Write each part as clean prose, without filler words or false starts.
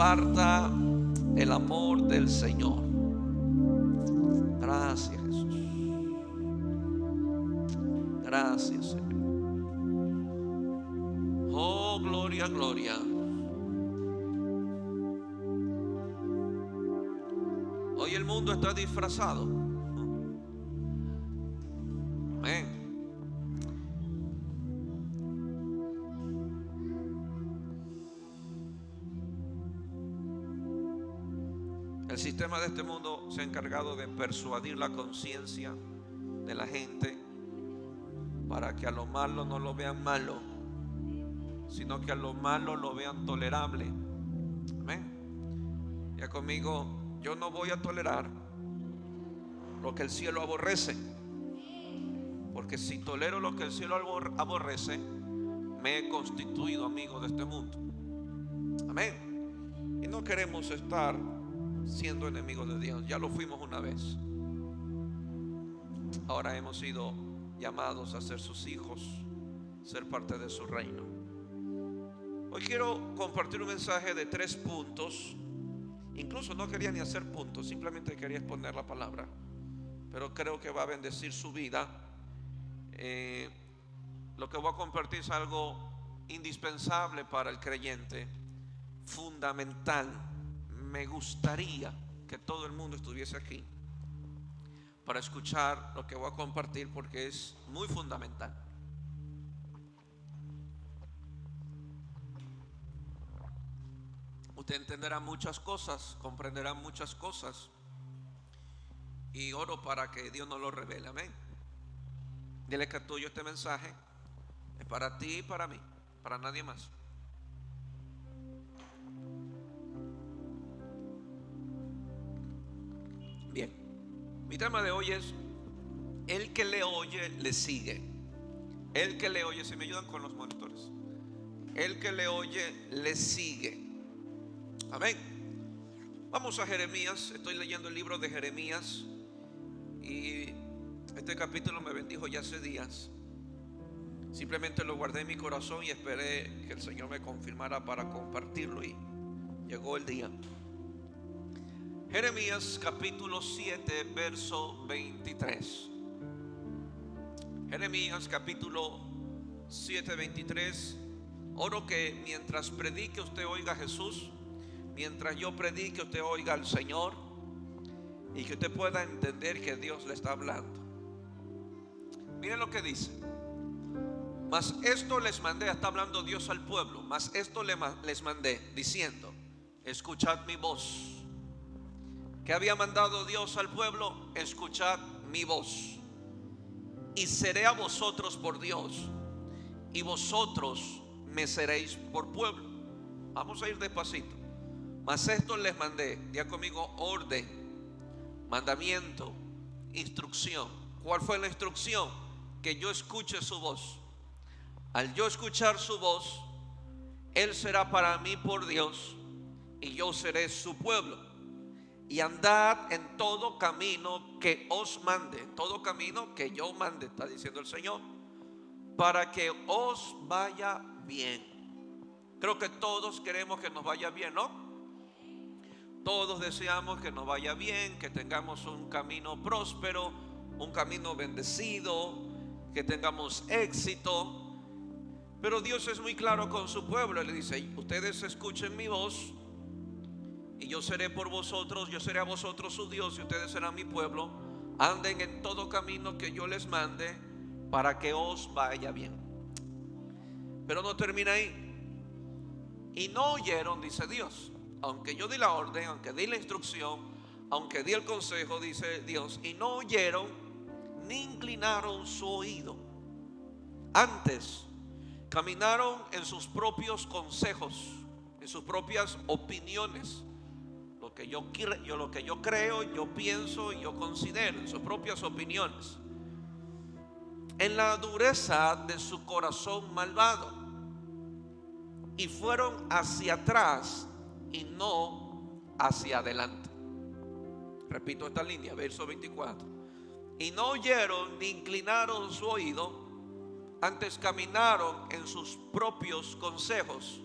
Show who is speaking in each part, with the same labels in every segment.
Speaker 1: Comparta el amor del Señor. Gracias, Jesús. Gracias, Señor. Oh, gloria, gloria. Hoy el mundo está disfrazado. Amén. El sistema de este mundo se ha encargado de persuadir la conciencia de la gente para que a lo malo no lo vean malo, sino que a lo malo lo vean tolerable. Amén. Ya conmigo, yo no voy a tolerar lo que el cielo aborrece, porque si tolero lo que el cielo aborrece, me he constituido amigo de este mundo. Amén. Y no queremos estar siendo enemigos de Dios. Ya lo fuimos una vez. Ahora hemos sido llamados a ser sus hijos, ser parte de su reino. Hoy quiero compartir un mensaje de 3 puntos. Incluso no quería ni hacer puntos, simplemente quería exponer la palabra, pero creo que va a bendecir su vida. Lo que voy a compartir es algo indispensable para el creyente, fundamental. Me gustaría que todo el mundo estuviese aquí para escuchar lo que voy a compartir, porque es muy fundamental. Usted entenderá muchas cosas, comprenderá muchas cosas, y oro para que Dios nos lo revele. Amén. Dile que tuyo este mensaje es para ti y para mí, para nadie más. Bien, mi tema de hoy es: el que le oye, le sigue. El que le oye, si me ayudan con los monitores. El que le oye, le sigue. Amén. Vamos a Jeremías. Estoy leyendo el libro de Jeremías y este capítulo me bendijo ya hace días. Simplemente lo guardé en mi corazón y esperé que el Señor me confirmara para compartirlo, y llegó el día. Jeremías capítulo 7 verso 23. Jeremías capítulo 7 23. Oro que mientras predique usted oiga a Jesús, mientras yo predique usted oiga al Señor, y que usted pueda entender que Dios le está hablando. Miren lo que dice: mas esto les mandé, está hablando Dios al pueblo, mas esto les mandé diciendo, escuchad mi voz. ¿Qué había mandado Dios al pueblo? Escuchad mi voz, y seré a vosotros por Dios, y vosotros me seréis por pueblo. Vamos a ir despacito. Mas esto les mandé, diga conmigo: orden, mandamiento, instrucción. ¿Cuál fue la instrucción? Que yo escuche su voz. Al yo escuchar su voz, Él será para mí por Dios, y yo seré su pueblo. Y andad en todo camino que os mande, todo camino que yo mande, está diciendo el Señor, para que os vaya bien. Creo que todos queremos que nos vaya bien, ¿no? Todos deseamos que nos vaya bien, que tengamos un camino próspero, un camino bendecido, que tengamos éxito. Pero Dios es muy claro con su pueblo. Él le dice: ustedes escuchen mi voz, y yo seré por vosotros, yo seré a vosotros su Dios, y ustedes serán mi pueblo. Anden en todo camino que yo les mande, para que os vaya bien. Pero no termina ahí. Y no oyeron, dice Dios. Aunque yo di la orden, aunque di la instrucción, aunque di el consejo, dice Dios, y no oyeron ni inclinaron su oído. Antes caminaron en sus propios consejos, en sus propias opiniones, lo que yo creo, yo pienso y yo considero, en sus propias opiniones, en la dureza de su corazón malvado, y fueron hacia atrás y no hacia adelante. Repito esta línea, verso 24. Y no oyeron ni inclinaron su oído, antes caminaron en sus propios consejos.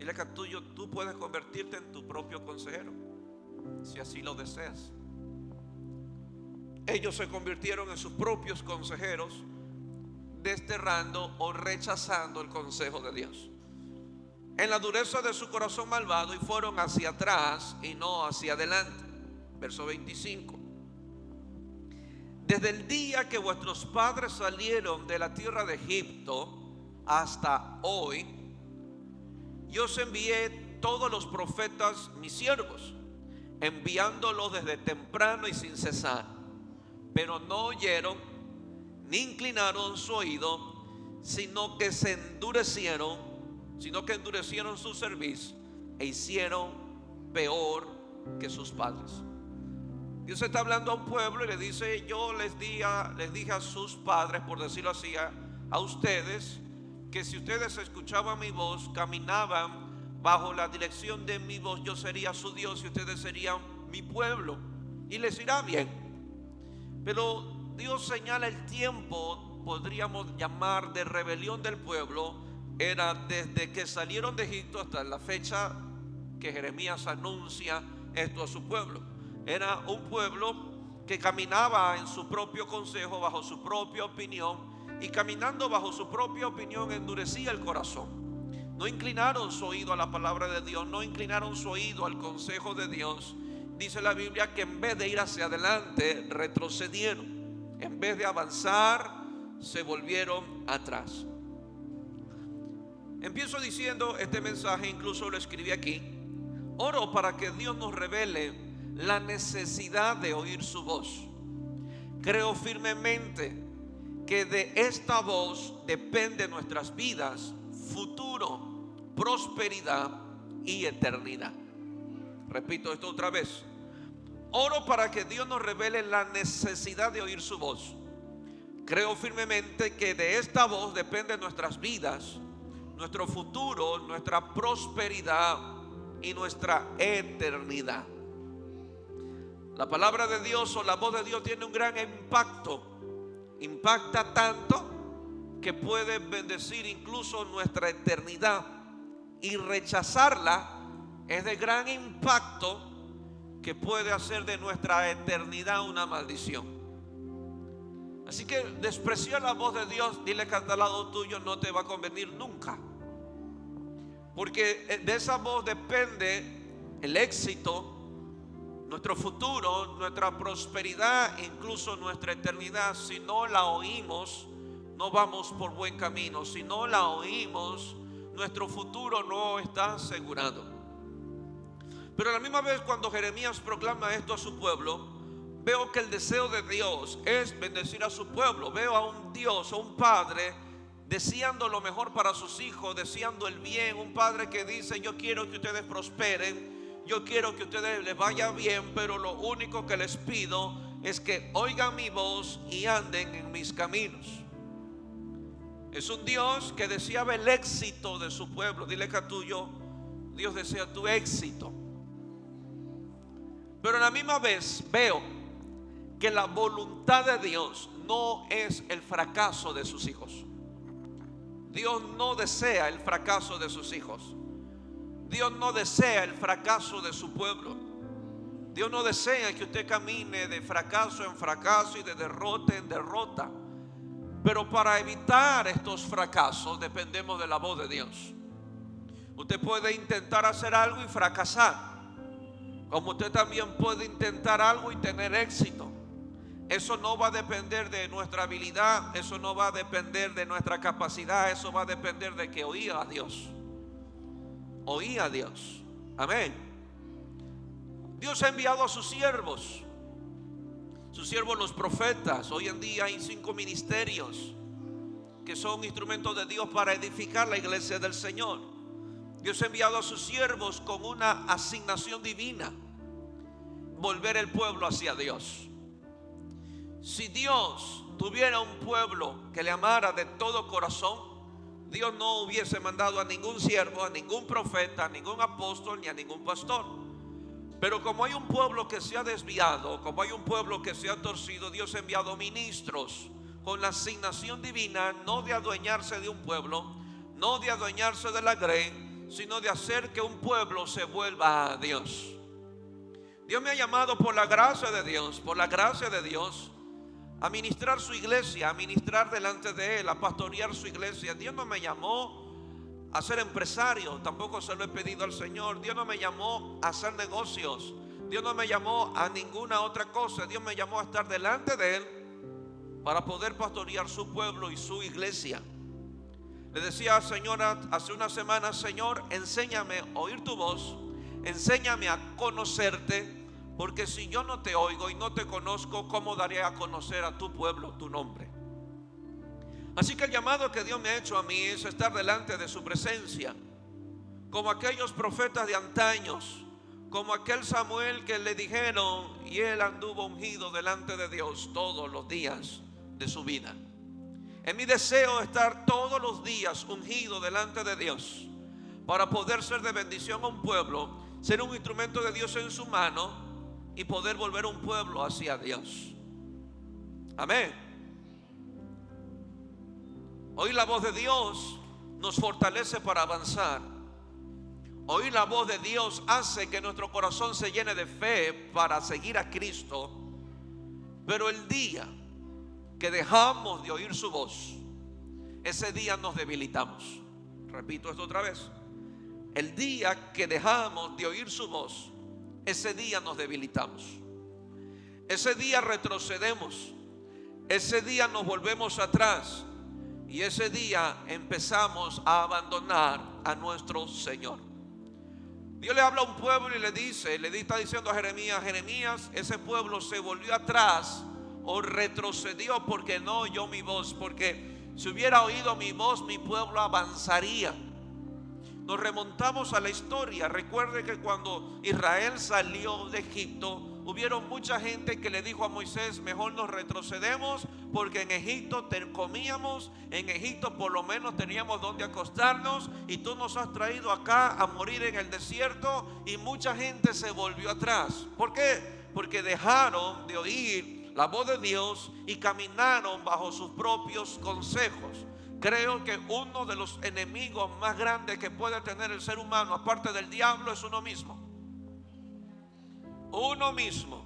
Speaker 1: Dile que tuyo, tú puedes convertirte en tu propio consejero, si así lo deseas. Ellos se convirtieron en sus propios consejeros, desterrando o rechazando el consejo de Dios en la dureza de su corazón malvado, y fueron hacia atrás y no hacia adelante. Verso 25. Desde el día que vuestros padres salieron de la tierra de Egipto hasta hoy, yo os envié todos los profetas mis siervos, enviándolos desde temprano y sin cesar, pero no oyeron ni inclinaron su oído, sino que endurecieron su cerviz e hicieron peor que sus padres. Dios está hablando a un pueblo y le dice: yo les dije a sus padres, por decirlo así, a ustedes, que si ustedes escuchaban mi voz, caminaban bajo la dirección de mi voz, yo sería su Dios y ustedes serían mi pueblo, y les irá bien. Pero Dios señala el tiempo, podríamos llamar, de rebelión del pueblo. Era desde que salieron de Egipto hasta la fecha que Jeremías anuncia esto a su pueblo. Era un pueblo que caminaba en su propio consejo, bajo su propia opinión, y caminando bajo su propia opinión endurecía el corazón. No inclinaron su oído a la palabra de Dios, no inclinaron su oído al consejo de Dios. Dice la Biblia que en vez de ir hacia adelante, retrocedieron. En vez de avanzar, se volvieron atrás. Empiezo diciendo este mensaje, incluso lo escribí aquí: oro para que Dios nos revele la necesidad de oír su voz. Creo firmemente que de esta voz depende nuestras vidas, futuro, prosperidad y eternidad. Repito esto otra vez: oro para que Dios nos revele la necesidad de oír su voz. Creo firmemente que de esta voz depende nuestras vidas, nuestro futuro, nuestra prosperidad y nuestra eternidad. La palabra de Dios o la voz de Dios tiene un gran impacto. Impacta tanto que puede bendecir incluso nuestra eternidad, y rechazarla es de gran impacto que puede hacer de nuestra eternidad una maldición. Así que despreciar la voz de Dios, dile que al lado tuyo, no te va a convenir nunca, porque de esa voz depende el éxito, nuestro futuro, nuestra prosperidad, incluso nuestra eternidad. Si no la oímos, no vamos por buen camino. Si no la oímos, nuestro futuro no está asegurado. Pero a la misma vez, cuando Jeremías proclama esto a su pueblo, veo que el deseo de Dios es bendecir a su pueblo. Veo a un Dios, a un Padre, deseando lo mejor para sus hijos, deseando el bien. Un Padre que dice: yo quiero que ustedes prosperen, yo quiero que a ustedes les vaya bien, pero lo único que les pido es que oigan mi voz y anden en mis caminos. Es un Dios que deseaba el éxito de su pueblo. Dile que a tuyo, Dios desea tu éxito. Pero a la misma vez veo que la voluntad de Dios no es el fracaso de sus hijos. Dios no desea el fracaso de sus hijos. Dios no desea el fracaso de su pueblo. Dios no desea que usted camine de fracaso en fracaso y de derrota en derrota. Pero para evitar estos fracasos dependemos de la voz de Dios. Usted puede intentar hacer algo y fracasar, como usted también puede intentar algo y tener éxito. Eso no va a depender de nuestra habilidad, eso no va a depender de nuestra capacidad, eso va a depender de que oía a Dios. Oí a Dios. Amén. Dios ha enviado a sus siervos los profetas. Hoy en día hay 5 ministerios que son instrumentos de Dios para edificar la iglesia del Señor. Dios ha enviado a sus siervos con una asignación divina: volver el pueblo hacia Dios. Si Dios tuviera un pueblo que le amara de todo corazón, Dios no hubiese mandado a ningún siervo, a ningún profeta, a ningún apóstol, ni a ningún pastor. Pero como hay un pueblo que se ha desviado, como hay un pueblo que se ha torcido, Dios ha enviado ministros con la asignación divina, no de adueñarse de un pueblo, no de adueñarse de la grey, sino de hacer que un pueblo se vuelva a Dios. Dios me ha llamado por la gracia de Dios, a ministrar su iglesia, a ministrar delante de Él, a pastorear su iglesia. Dios no me llamó a ser empresario, tampoco se lo he pedido al Señor. Dios no me llamó a hacer negocios, Dios no me llamó a ninguna otra cosa. Dios me llamó a estar delante de Él para poder pastorear su pueblo y su iglesia. Le decía al Señor hace unas semanas: Señor, enséñame a oír tu voz, enséñame a conocerte, porque si yo no te oigo y no te conozco, ¿cómo daré a conocer a tu pueblo tu nombre? Así que el llamado que Dios me ha hecho a mí es estar delante de su presencia, como aquellos profetas de antaños, como aquel Samuel que le dijeron, y él anduvo ungido delante de Dios todos los días de su vida. Es mi deseo estar todos los días ungido delante de Dios, para poder ser de bendición a un pueblo, ser un instrumento de Dios en su mano y poder volver un pueblo hacia Dios. Amén. Oír la voz de Dios nos fortalece para avanzar. Oír la voz de Dios hace que nuestro corazón se llene de fe para seguir a Cristo. Pero el día que dejamos de oír su voz, ese día nos debilitamos. Repito esto otra vez: el día que dejamos de oír su voz, ese día nos debilitamos. Ese día retrocedemos. Ese día nos volvemos atrás. Y ese día empezamos a abandonar a nuestro Señor. Dios le habla a un pueblo y le está diciendo a Jeremías: Jeremías, ese pueblo se volvió atrás o retrocedió porque no oyó mi voz. Porque si hubiera oído mi voz, mi pueblo avanzaría. Nos remontamos a la historia. Recuerde que cuando Israel salió de Egipto, hubieron mucha gente que le dijo a Moisés: mejor nos retrocedemos, porque en Egipto comíamos, en Egipto por lo menos teníamos donde acostarnos, y tú nos has traído acá a morir en el desierto. Y mucha gente se volvió atrás. ¿Por qué? Porque dejaron de oír la voz de Dios y caminaron bajo sus propios consejos. Creo que uno de los enemigos más grandes que puede tener el ser humano, aparte del diablo, es uno mismo. Uno mismo.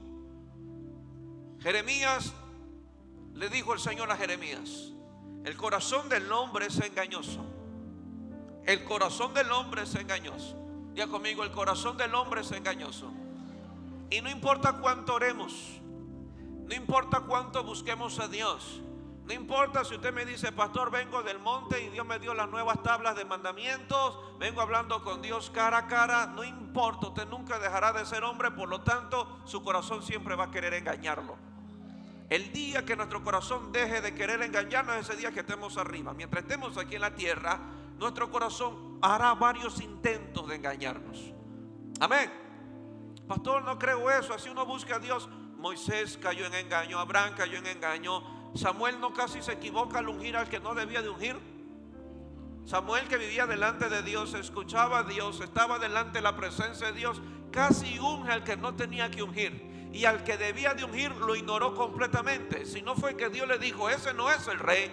Speaker 1: Jeremías, le dijo el Señor a Jeremías: el corazón del hombre es engañoso. El corazón del hombre es engañoso. Diga conmigo: el corazón del hombre es engañoso. Y no importa cuánto oremos, no importa cuánto busquemos a Dios, no importa si usted me dice: pastor, vengo del monte y Dios me dio las nuevas tablas de mandamientos, vengo hablando con Dios cara a cara. No importa, usted nunca dejará de ser hombre. Por lo tanto, su corazón siempre va a querer engañarlo. El día que nuestro corazón deje de querer engañarnos, ese día que estemos arriba. Mientras estemos aquí en la tierra, nuestro corazón hará varios intentos de engañarnos. Amén. Pastor, no creo eso. Así uno busca a Dios. Moisés cayó en engaño, Abraham cayó en engaño, Samuel no casi se equivoca al ungir al que no debía de ungir. Samuel, que vivía delante de Dios, escuchaba a Dios, estaba delante de la presencia de Dios, casi unge al que no tenía que ungir, y al que debía de ungir lo ignoró completamente. Si no fue que Dios le dijo: ese no es el rey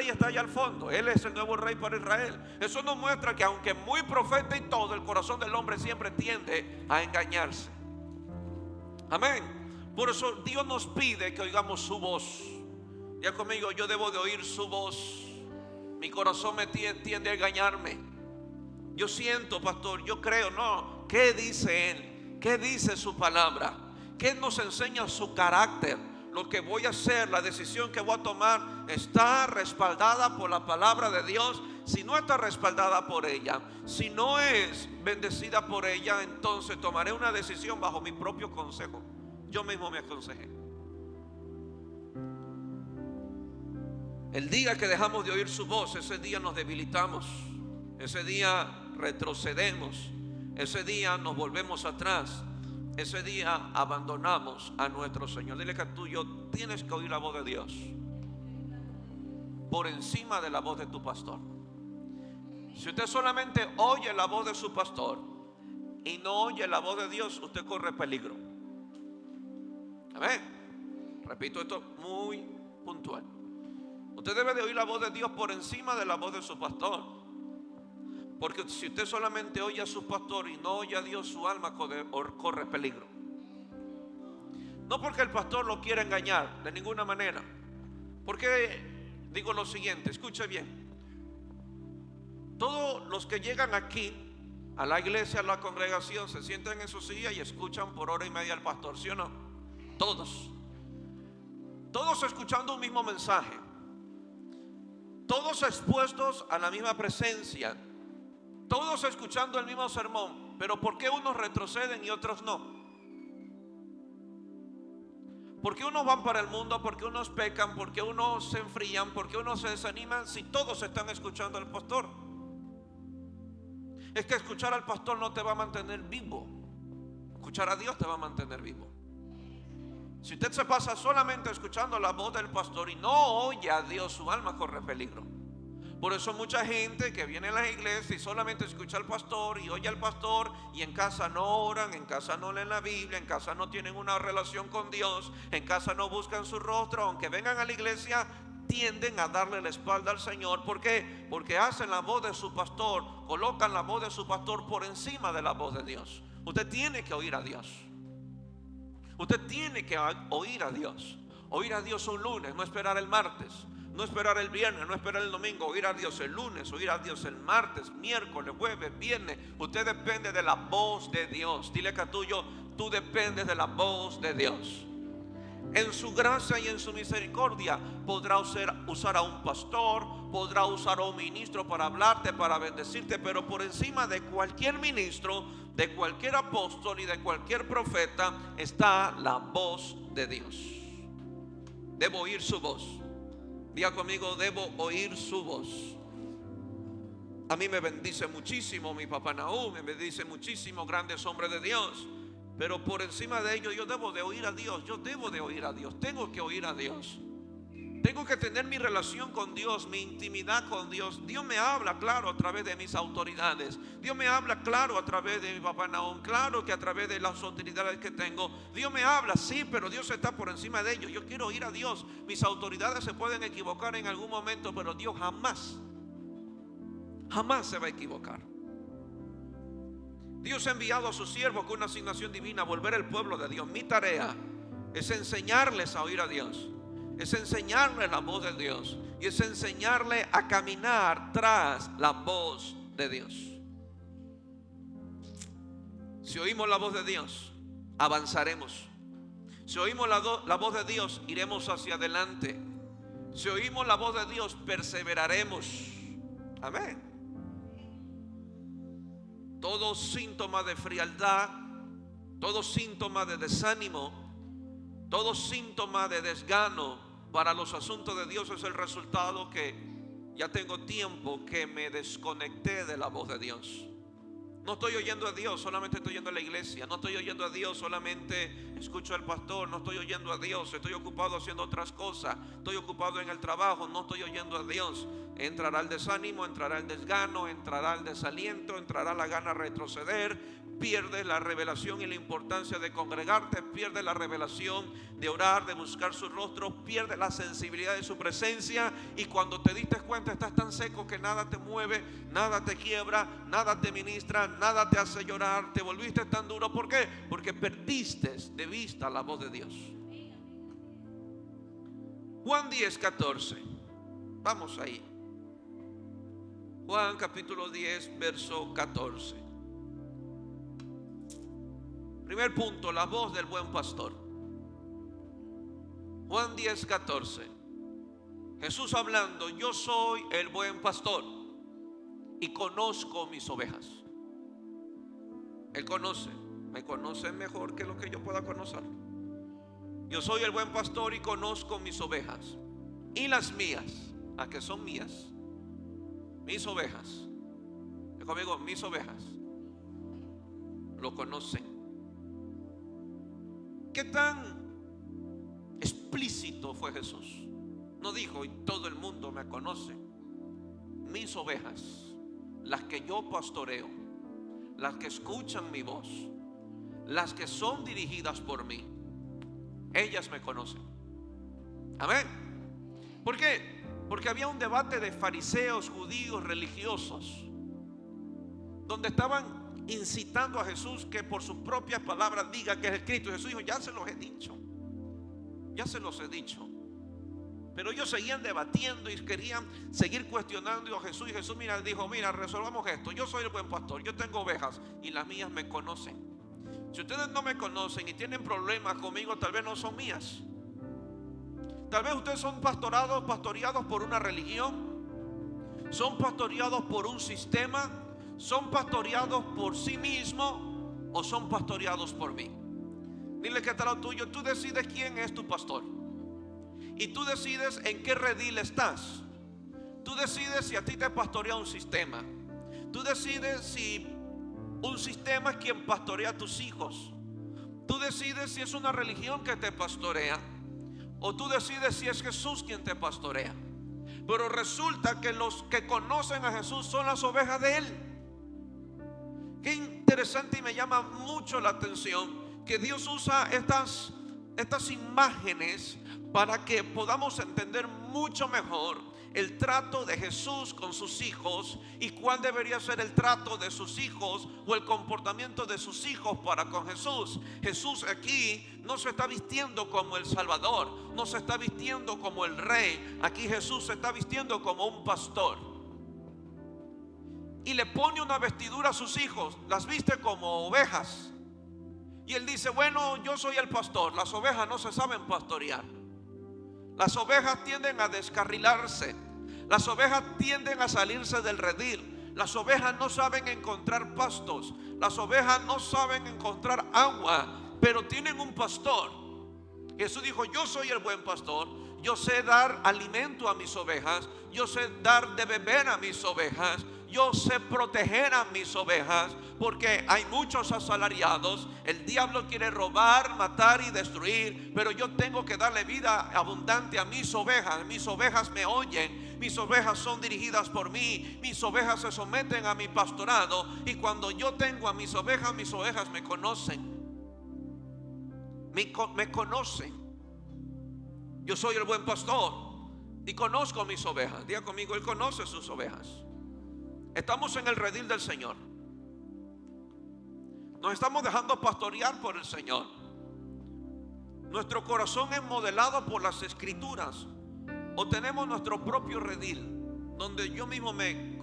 Speaker 1: está allá al fondo, él es el nuevo rey para Israel. Eso nos muestra que aunque muy profeta y todo, el corazón del hombre siempre tiende a engañarse. Amén. Por eso Dios nos pide que oigamos su voz. Ya conmigo: yo debo de oír su voz. Mi corazón me tiende a engañarme. Yo siento, pastor, yo creo. No, ¿qué dice Él? ¿Qué dice su palabra? ¿Qué nos enseña su carácter? Lo que voy a hacer, la decisión que voy a tomar, ¿está respaldada por la palabra de Dios? Si no está respaldada por ella, si no es bendecida por ella, entonces tomaré una decisión bajo mi propio consejo. Yo mismo me aconsejé. El día que dejamos de oír su voz, ese día nos debilitamos, ese día retrocedemos, ese día nos volvemos atrás, ese día abandonamos a nuestro Señor. Dile que tuyo: tienes que oír la voz de Dios por encima de la voz de tu pastor. Si usted solamente oye la voz de su pastor y no oye la voz de Dios, usted corre peligro. Amén. Repito esto muy puntual. Usted debe de oír la voz de Dios por encima de la voz de su pastor. Porque si usted solamente oye a su pastor y no oye a Dios, su alma corre peligro. No porque el pastor lo quiera engañar, de ninguna manera. Porque digo lo siguiente, escuche bien. Todos los que llegan aquí a la iglesia, a la congregación, se sientan en su silla y escuchan por hora y media al pastor, ¿sí o no? Todos escuchando un mismo mensaje, todos expuestos a la misma presencia, todos escuchando el mismo sermón. Pero ¿por qué unos retroceden y otros no? ¿Por qué unos van para el mundo? ¿Por qué unos pecan? ¿Por qué unos se enfrían? ¿Por qué unos se desaniman? Si todos están escuchando al pastor. Es que escuchar al pastor no te va a mantener vivo. Escuchar a Dios te va a mantener vivo. Si usted se pasa solamente escuchando la voz del pastor y no oye a Dios, su alma corre peligro. Por eso mucha gente que viene a la iglesia y solamente escucha al pastor y oye al pastor, y en casa no oran, en casa no leen la Biblia, en casa no tienen una relación con Dios, en casa no buscan su rostro, aunque vengan a la iglesia tienden a darle la espalda al Señor. ¿Por qué? Porque hacen la voz de su pastor, colocan la voz de su pastor por encima de la voz de Dios. Usted tiene que oír a Dios. Usted tiene que oír a Dios. Oír a Dios un lunes, no esperar el martes, no esperar el viernes, no esperar el domingo. Oír a Dios el lunes, oír a Dios el martes, miércoles, jueves, viernes. Usted depende de la voz de Dios. Dile a tuyo, tú dependes de la voz de Dios. En su gracia y en su misericordia podrá usar a un pastor, podrá usar a un ministro para hablarte, para bendecirte. Pero por encima de cualquier ministro, de cualquier apóstol y de cualquier profeta está la voz de Dios. Debo oír su voz. Diga conmigo, debo oír su voz. A mí me bendice muchísimo mi papá Nahum, me bendice muchísimo grandes hombres de Dios. Pero por encima de ello yo debo de oír a Dios. Yo debo de oír a Dios. Tengo que oír a Dios. Tengo que tener mi relación con Dios, mi intimidad con Dios. Dios me habla claro a través de mis autoridades. Dios me habla claro a través de mi papá Nahum. Claro que a través de las autoridades que tengo. Dios me habla, sí, pero Dios está por encima de ello. Yo quiero oír a Dios. Mis autoridades se pueden equivocar en algún momento, pero Dios jamás se va a equivocar. Dios ha enviado a sus siervos con una asignación divina, volver al pueblo de Dios. Mi tarea es enseñarles a oír a Dios, es enseñarles la voz de Dios y es enseñarles a caminar tras la voz de Dios. Si oímos la voz de Dios, avanzaremos. Si oímos la voz de Dios, iremos hacia adelante. Si oímos la voz de Dios, perseveraremos. Amén. Todo síntoma de frialdad, todo síntoma de desánimo, todo síntoma de desgano para los asuntos de Dios es el resultado que ya tengo tiempo que me desconecté de la voz de Dios. No estoy oyendo a Dios, solamente estoy oyendo a la iglesia. No estoy oyendo a Dios, solamente escucho al pastor. No estoy oyendo a Dios, estoy ocupado haciendo otras cosas. Estoy ocupado en el trabajo, no estoy oyendo a Dios. Entrará el desánimo, entrará el desgano, entrará el desaliento, entrará la gana de retroceder. Pierdes la revelación y la importancia de congregarte, pierdes la revelación de orar, de buscar su rostro, pierdes la sensibilidad de su presencia, y cuando te diste cuenta estás tan seco que nada te mueve, nada te quiebra, nada te ministra, nada te hace llorar, te volviste tan duro. ¿Por qué? Porque perdiste de vista la voz de Dios. Juan 10:14. Vamos ahí. Juan capítulo 10, verso 14. Primer punto, la voz del buen pastor. Juan 10:14. Jesús hablando: yo soy el buen pastor y conozco mis ovejas. Él conoce, me conoce mejor que lo que yo pueda conocer. Yo soy el buen pastor y conozco mis ovejas, y las mías, las que son mías, mis ovejas, conmigo, mis ovejas lo conocen. ¿Qué tan explícito fue Jesús? No dijo: y todo el mundo me conoce. Mis ovejas, las que yo pastoreo, las que escuchan mi voz, las que son dirigidas por mí, ellas me conocen. Amén. ¿Por qué? Porque había un debate de fariseos, judíos, religiosos. donde estaban incitando a Jesús que por sus propias palabras diga que es el Cristo. Jesús dijo: ya se los he dicho, ya se los he dicho. Pero ellos seguían debatiendo y querían seguir cuestionando a Jesús. Y Jesús dijo: mira, resolvamos esto. Yo soy el buen pastor, yo tengo ovejas y las mías me conocen. Si ustedes no me conocen y tienen problemas conmigo, tal vez no son mías. Tal vez ustedes son pastoreados por una religión, son pastoreados por un sistema, son pastoreados por sí mismo o son pastoreados por mí. Dile que está lo tuyo: tú decides quién es tu pastor. Y tú decides en qué redil estás. Tú decides si a ti te pastorea un sistema. Tú decides si un sistema es quien pastorea a tus hijos. Tú decides si es una religión que te pastorea, o tú decides si es Jesús quien te pastorea. Pero resulta que los que conocen a Jesús son las ovejas de Él. Qué interesante, y me llama mucho la atención que Dios usa estas imágenes para que podamos entender mucho mejor el trato de Jesús con sus hijos y cuál debería ser el trato de sus hijos o el comportamiento de sus hijos para con Jesús. Jesús aquí no se está vistiendo como el Salvador, no se está vistiendo como el Rey. Aquí Jesús se está vistiendo como un pastor. Y le pone una vestidura a sus hijos, las viste como ovejas. Y Él dice: bueno, yo soy el pastor. Las ovejas no se saben pastorear. Las ovejas tienden a descarrilarse. Las ovejas tienden a salirse del redil. Las ovejas no saben encontrar pastos. Las ovejas no saben encontrar agua, pero tienen un pastor. Jesús dijo: yo soy el buen pastor. Yo sé dar alimento a mis ovejas. Yo sé dar de beber a mis ovejas. Yo sé proteger a mis ovejas, porque hay muchos asalariados. El diablo quiere robar, matar y destruir, pero yo tengo que darle vida abundante a mis ovejas. Mis ovejas me oyen, mis ovejas son dirigidas por mí, mis ovejas se someten a mi pastorado. Y cuando yo tengo a mis ovejas me conocen. Me conocen. Yo soy el buen pastor y conozco mis ovejas. Diga conmigo: Él conoce sus ovejas. Estamos en el redil del Señor. Nos estamos dejando pastorear por el Señor. Nuestro corazón es modelado por las Escrituras, o tenemos nuestro propio redil, donde yo mismo me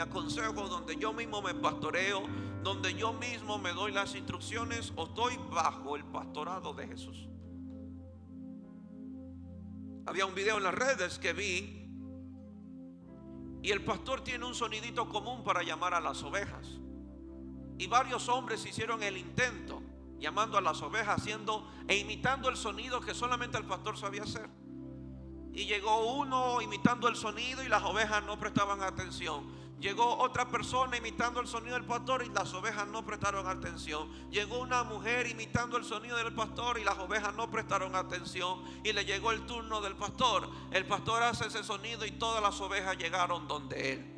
Speaker 1: aconsejo, donde yo mismo me pastoreo, donde yo mismo me doy las instrucciones, o estoy bajo el pastorado de Jesús. Había un video en las redes que vi, y el pastor tiene un sonidito común para llamar a las ovejas. Y varios hombres hicieron el intento, llamando a las ovejas, haciendo e imitando el sonido que solamente el pastor sabía hacer. Y llegó uno imitando el sonido y las ovejas no prestaban atención. Llegó otra persona imitando el sonido del pastor y las ovejas no prestaron atención. Llegó una mujer imitando el sonido del pastor y las ovejas no prestaron atención. Y le llegó el turno del pastor. El pastor hace ese sonido y todas las ovejas llegaron donde él.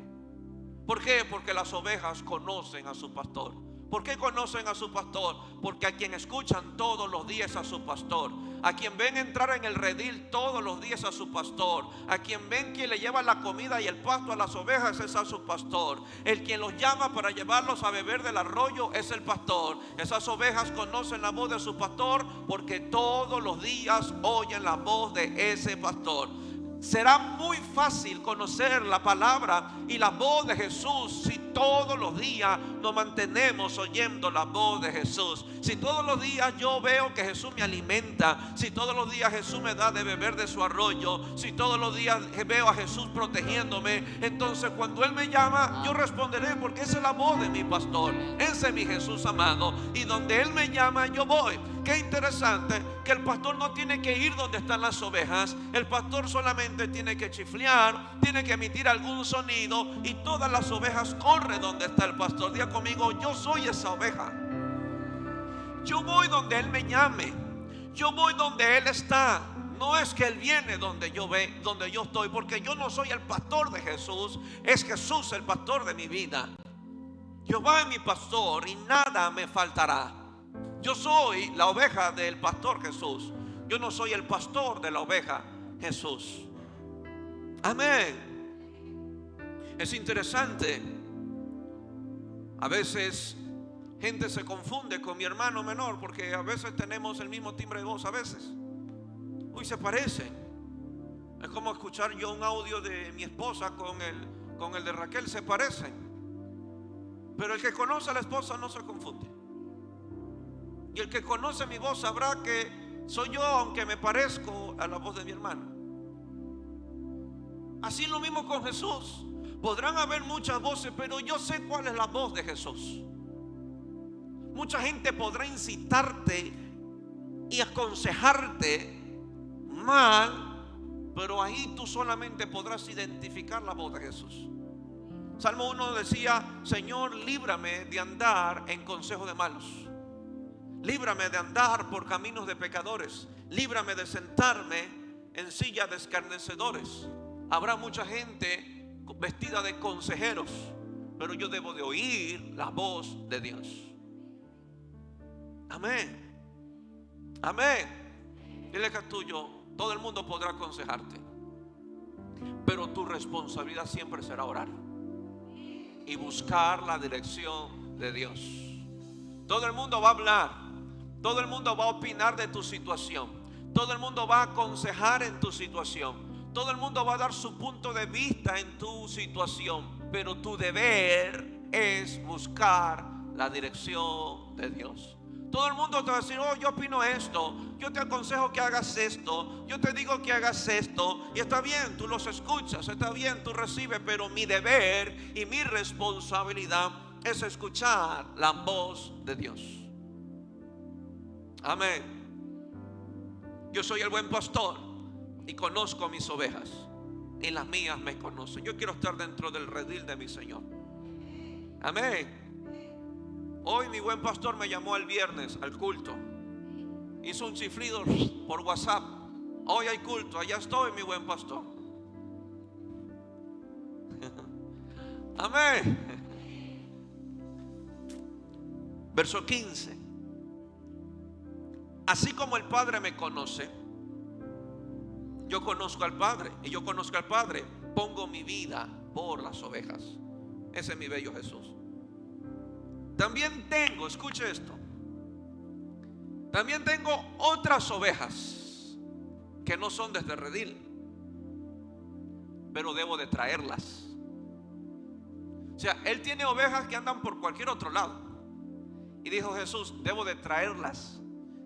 Speaker 1: ¿Por qué? Porque las ovejas conocen a su pastor. ¿Por qué conocen a su pastor? Porque a quien escuchan todos los días a su pastor, a quien ven entrar en el redil todos los días a su pastor, a quien ven que le lleva la comida y el pasto a las ovejas es a su pastor. El quien los llama para llevarlos a beber del arroyo es el pastor. Esas ovejas conocen la voz de su pastor porque todos los días oyen la voz de ese pastor. Será muy fácil conocer la palabra y la voz de Jesús si todos los días nos mantenemos oyendo la voz de Jesús. Si todos los días yo veo que Jesús me alimenta, si todos los días Jesús me da de beber de su arroyo, si todos los días veo a Jesús protegiéndome, entonces cuando Él me llama yo responderé, porque esa es la voz de mi pastor. Ese es mi Jesús amado, y donde Él me llama yo voy. Qué interesante que el pastor no tiene que ir donde están las ovejas. El pastor solamente tiene que chiflear, tiene que emitir algún sonido y todas las ovejas corren donde está el pastor. Diga conmigo: yo soy esa oveja. Yo voy donde Él me llame. Yo voy donde Él está. No es que Él viene donde yo estoy, porque yo no soy el pastor de Jesús. Es Jesús el pastor de mi vida. Jehová es mi pastor y nada me faltará. Yo soy la oveja del pastor Jesús. Yo no soy el pastor de la oveja Jesús. Amén. Es interesante A veces gente se confunde con mi hermano menor porque a veces tenemos el mismo timbre de voz, a veces. Uy, se parecen. Es como escuchar yo un audio de mi esposa con el de Raquel, se parecen. Pero el que conoce a la esposa no se confunde. Y el que conoce mi voz sabrá que soy yo, aunque me parezco a la voz de mi hermano. Así lo mismo con Jesús. Podrán haber muchas voces, pero yo sé cuál es la voz de Jesús. Mucha gente podrá incitarte y aconsejarte mal, pero ahí tú solamente podrás identificar la voz de Jesús. Salmo 1 decía: Señor, líbrame de andar en consejo de malos, líbrame de andar por caminos de pecadores, líbrame de sentarme en silla de escarnecedores. Habrá mucha gente vestida de consejeros, pero yo debo de oír la voz de Dios. Amén. Amén. Dile que es tuyo. Todo el mundo podrá aconsejarte, pero tu responsabilidad siempre será orar y buscar la dirección de Dios. Todo el mundo va a hablar, todo el mundo va a opinar de tu situación, todo el mundo va a aconsejar en tu situación, todo el mundo va a dar su punto de vista en tu situación, pero tu deber es buscar la dirección de Dios. Todo el mundo te va a decir: oh, yo opino esto, yo te aconsejo que hagas esto, yo te digo que hagas esto. Y está bien, tú los escuchas, está bien, tú recibes, pero mi deber y mi responsabilidad es escuchar la voz de Dios. Amén. Yo soy el buen pastor y conozco a mis ovejas, y las mías me conocen. Yo quiero estar dentro del redil de mi Señor. Amén. Hoy mi buen pastor me llamó el viernes al culto. Hizo un chiflido por WhatsApp: hoy hay culto, allá estoy, mi buen pastor. Amén. Verso 15. Así como el Padre me conoce, yo conozco al Padre, y yo conozco al Padre, pongo mi vida por las ovejas. Ese es mi bello Jesús. También tengo, escuche esto, también tengo otras ovejas que no son de este redil, pero debo de traerlas. O sea, Él tiene ovejas que andan por cualquier otro lado, y dijo Jesús: debo de traerlas.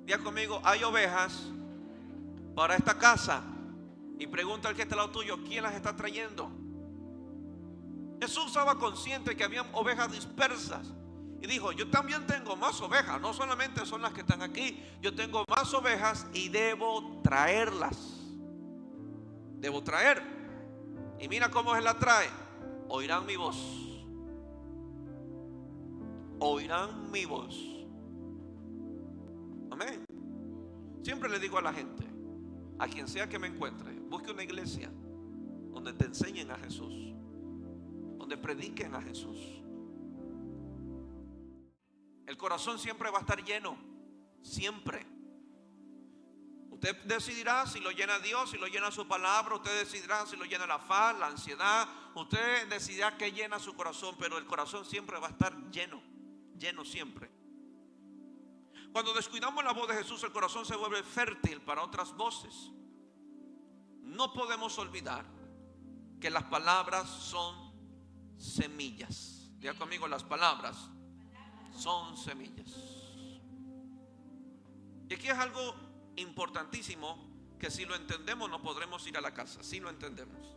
Speaker 1: Diga conmigo: hay ovejas para esta casa. Y pregunta al que está al lado tuyo: ¿quién las está trayendo? Jesús estaba consciente que había ovejas dispersas. Y dijo: yo también tengo más ovejas, no solamente son las que están aquí, yo tengo más ovejas y debo traerlas. Debo traer. Y mira cómo Él la trae: oirán mi voz. Oirán mi voz. Amén. Siempre le digo a la gente, a quien sea que me encuentre, busque una iglesia donde te enseñen a Jesús, donde prediquen a Jesús. El corazón siempre va a estar lleno, siempre. Usted decidirá si lo llena Dios, si lo llena su palabra. Usted decidirá si lo llena la afán, la ansiedad. Usted decidirá qué llena su corazón, pero el corazón siempre va a estar lleno, lleno siempre. Cuando descuidamos la voz de Jesús, el corazón se vuelve fértil para otras voces. No podemos olvidar que las palabras son semillas. Diga conmigo: las palabras son semillas. Y aquí es algo importantísimo que si lo entendemos no podremos ir a la casa. Si lo entendemos,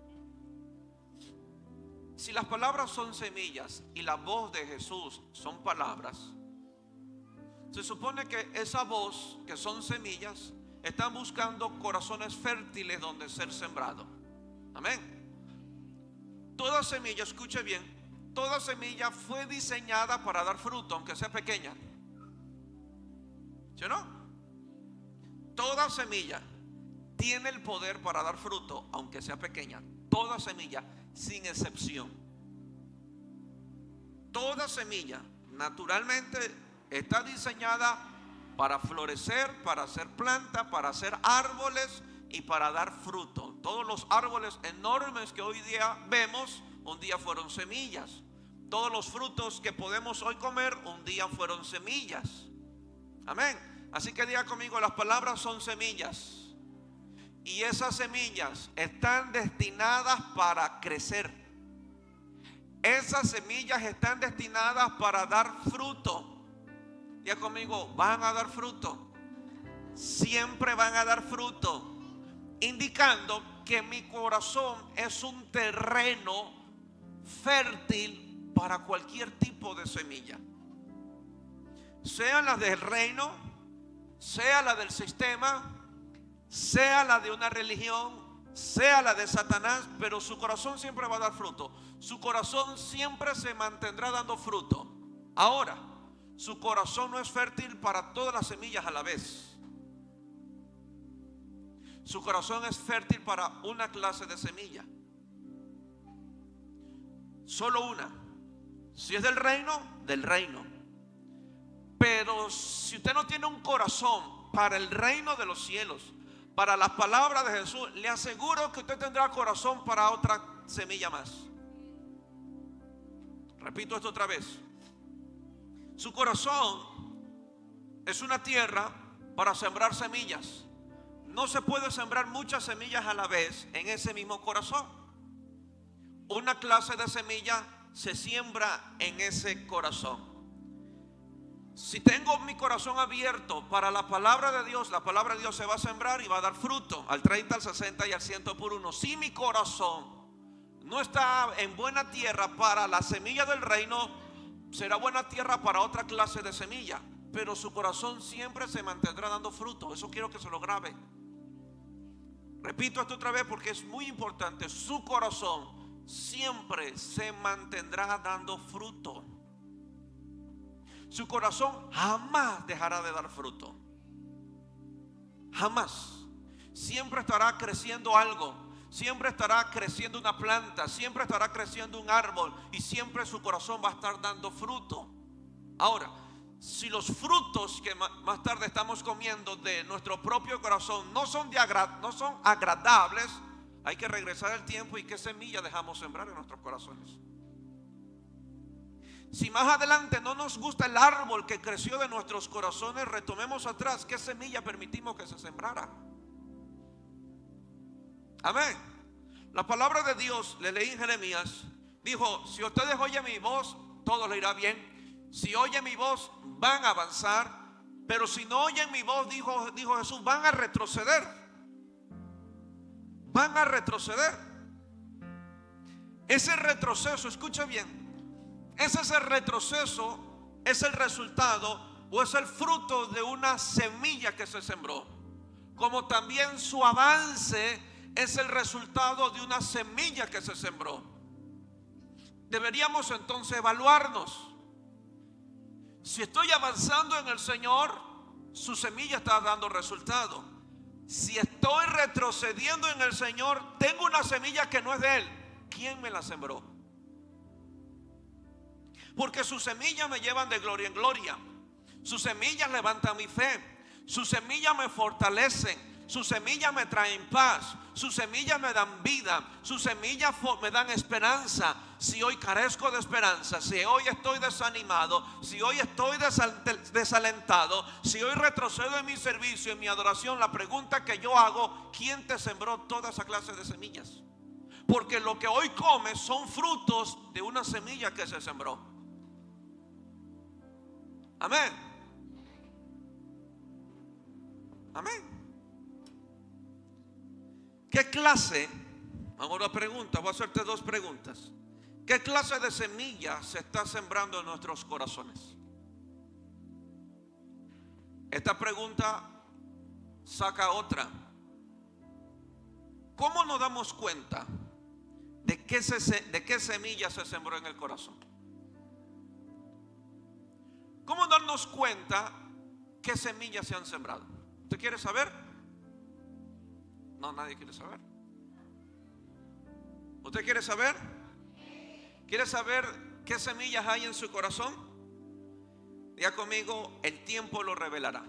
Speaker 1: si las palabras son semillas y la voz de Jesús son palabras, se supone que esa voz, que son semillas, están buscando corazones fértiles donde ser sembrado. Amén. Toda semilla, escuche bien, toda semilla fue diseñada para dar fruto, aunque sea pequeña. ¿Sí o no? Toda semilla tiene el poder para dar fruto, aunque sea pequeña. Toda semilla, sin excepción. Toda semilla naturalmente está diseñada para florecer, para hacer planta, para hacer árboles y para dar fruto. Todos los árboles enormes que hoy día vemos, un día fueron semillas. Todos los frutos que podemos hoy comer un día fueron semillas. Amén. Así que diga conmigo, las palabras son semillas. Y esas semillas están destinadas para crecer. Esas semillas están destinadas para dar fruto. Diga conmigo, van a dar fruto. Siempre van a dar fruto. Indicando que mi corazón es un terreno fértil para cualquier tipo de semilla. Sea la del reino, sea la del sistema, sea la de una religión, sea la de Satanás, pero su corazón siempre va a dar fruto. Su corazón siempre se mantendrá dando fruto. Ahora, su corazón no es fértil para todas las semillas a la vez. Su corazón es fértil para una clase de semilla. Solo una. Si es del reino, del reino. Pero si usted no tiene un corazón para el reino de los cielos, para las palabras de Jesús, le aseguro que usted tendrá corazón para otra semilla más. Repito esto otra vez. Su corazón es una tierra para sembrar semillas. No se puede sembrar muchas semillas a la vez en ese mismo corazón. Una clase de semilla se siembra en ese corazón. Si tengo mi corazón abierto para la palabra de Dios, la palabra de Dios se va a sembrar y va a dar fruto al 30, al 60 y al 100 por uno. Si mi corazón no está en buena tierra para la semilla del reino, será buena tierra para otra clase de semilla, pero su corazón siempre se mantendrá dando fruto. Eso quiero que se lo grabe. Repito esto otra vez porque es muy importante. Su corazón siempre se mantendrá dando fruto. Su corazón jamás dejará de dar fruto. Jamás. Siempre estará creciendo algo. Siempre estará creciendo una planta. Siempre estará creciendo un árbol. Y siempre su corazón va a estar dando fruto. Ahora, si los frutos que más tarde estamos comiendo de nuestro propio corazón no son agradables, hay que regresar al tiempo y qué semilla dejamos sembrar en nuestros corazones. Si más adelante no nos gusta el árbol que creció de nuestros corazones, retomemos atrás qué semilla permitimos que se sembrara. Amén. La palabra de Dios, le leí en Jeremías, dijo: si ustedes oyen mi voz, todo le irá bien. Si oyen mi voz, van a avanzar. Pero si no oyen mi voz, dijo Jesús, van a retroceder. Van a retroceder. Ese retroceso, escucha bien, ese retroceso es el resultado o es el fruto de una semilla que se sembró. Como también su avance es el resultado de una semilla que se sembró. Deberíamos entonces evaluarnos. Si estoy avanzando en el Señor, su semilla está dando resultado. Si estoy retrocediendo en el Señor, tengo una semilla que no es de Él. ¿Quién me la sembró? Porque sus semillas me llevan de gloria en gloria. Sus semillas levantan mi fe. Sus semillas me fortalecen. Sus semillas me traen paz. Sus semillas me dan vida. Sus semillas me dan esperanza. Si hoy carezco de esperanza, si hoy estoy desanimado, si hoy estoy desalentado, si hoy retrocedo en mi servicio, en mi adoración, la pregunta que yo hago: ¿quién te sembró toda esa clase de semillas? Porque lo que hoy comes son frutos de una semilla que se sembró. Amén. Amén. ¿Qué clase? Ahora pregunta, voy a hacerte dos preguntas. ¿Qué clase de semilla se está sembrando en nuestros corazones? Esta pregunta saca otra. ¿Cómo nos damos cuenta de qué semilla se sembró en el corazón? ¿Cómo darnos cuenta qué semillas se han sembrado? ¿Usted quiere saber? No, nadie quiere saber. ¿Usted quiere saber? ¿Quiere saber qué semillas hay en su corazón? Diga conmigo: el tiempo lo revelará.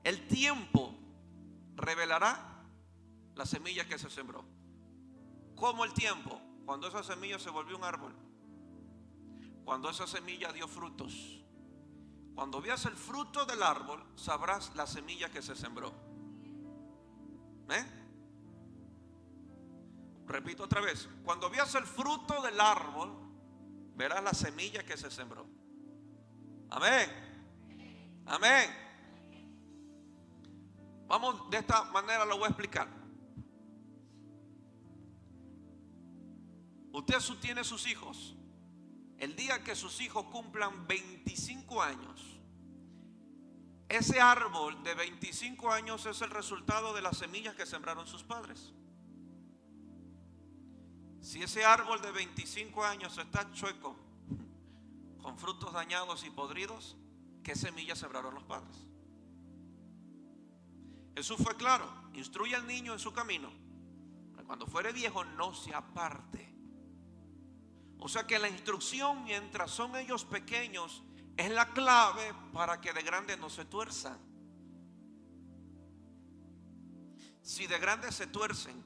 Speaker 1: El tiempo revelará la semilla que se sembró. ¿Cómo el tiempo? cuando esa semilla se volvió un árbol, cuando esa semilla dio frutos. Cuando veas el fruto del árbol, sabrás la semilla que se sembró. Repito otra vez, cuando veas el fruto del árbol, verás la semilla que se sembró. Amén. Amén. Vamos, de esta manera lo voy a explicar. Usted tiene sus hijos. El día que sus hijos cumplan 25 años, ese árbol de 25 años es el resultado de las semillas que sembraron sus padres. Si ese árbol de 25 años está chueco, con frutos dañados y podridos, ¿qué semillas sembraron los padres? Jesús fue claro: instruye al niño en su camino, cuando fuere viejo no se aparte. O sea que la instrucción mientras son ellos pequeños es la clave para que de grande no se tuerzan. Si de grande se tuercen,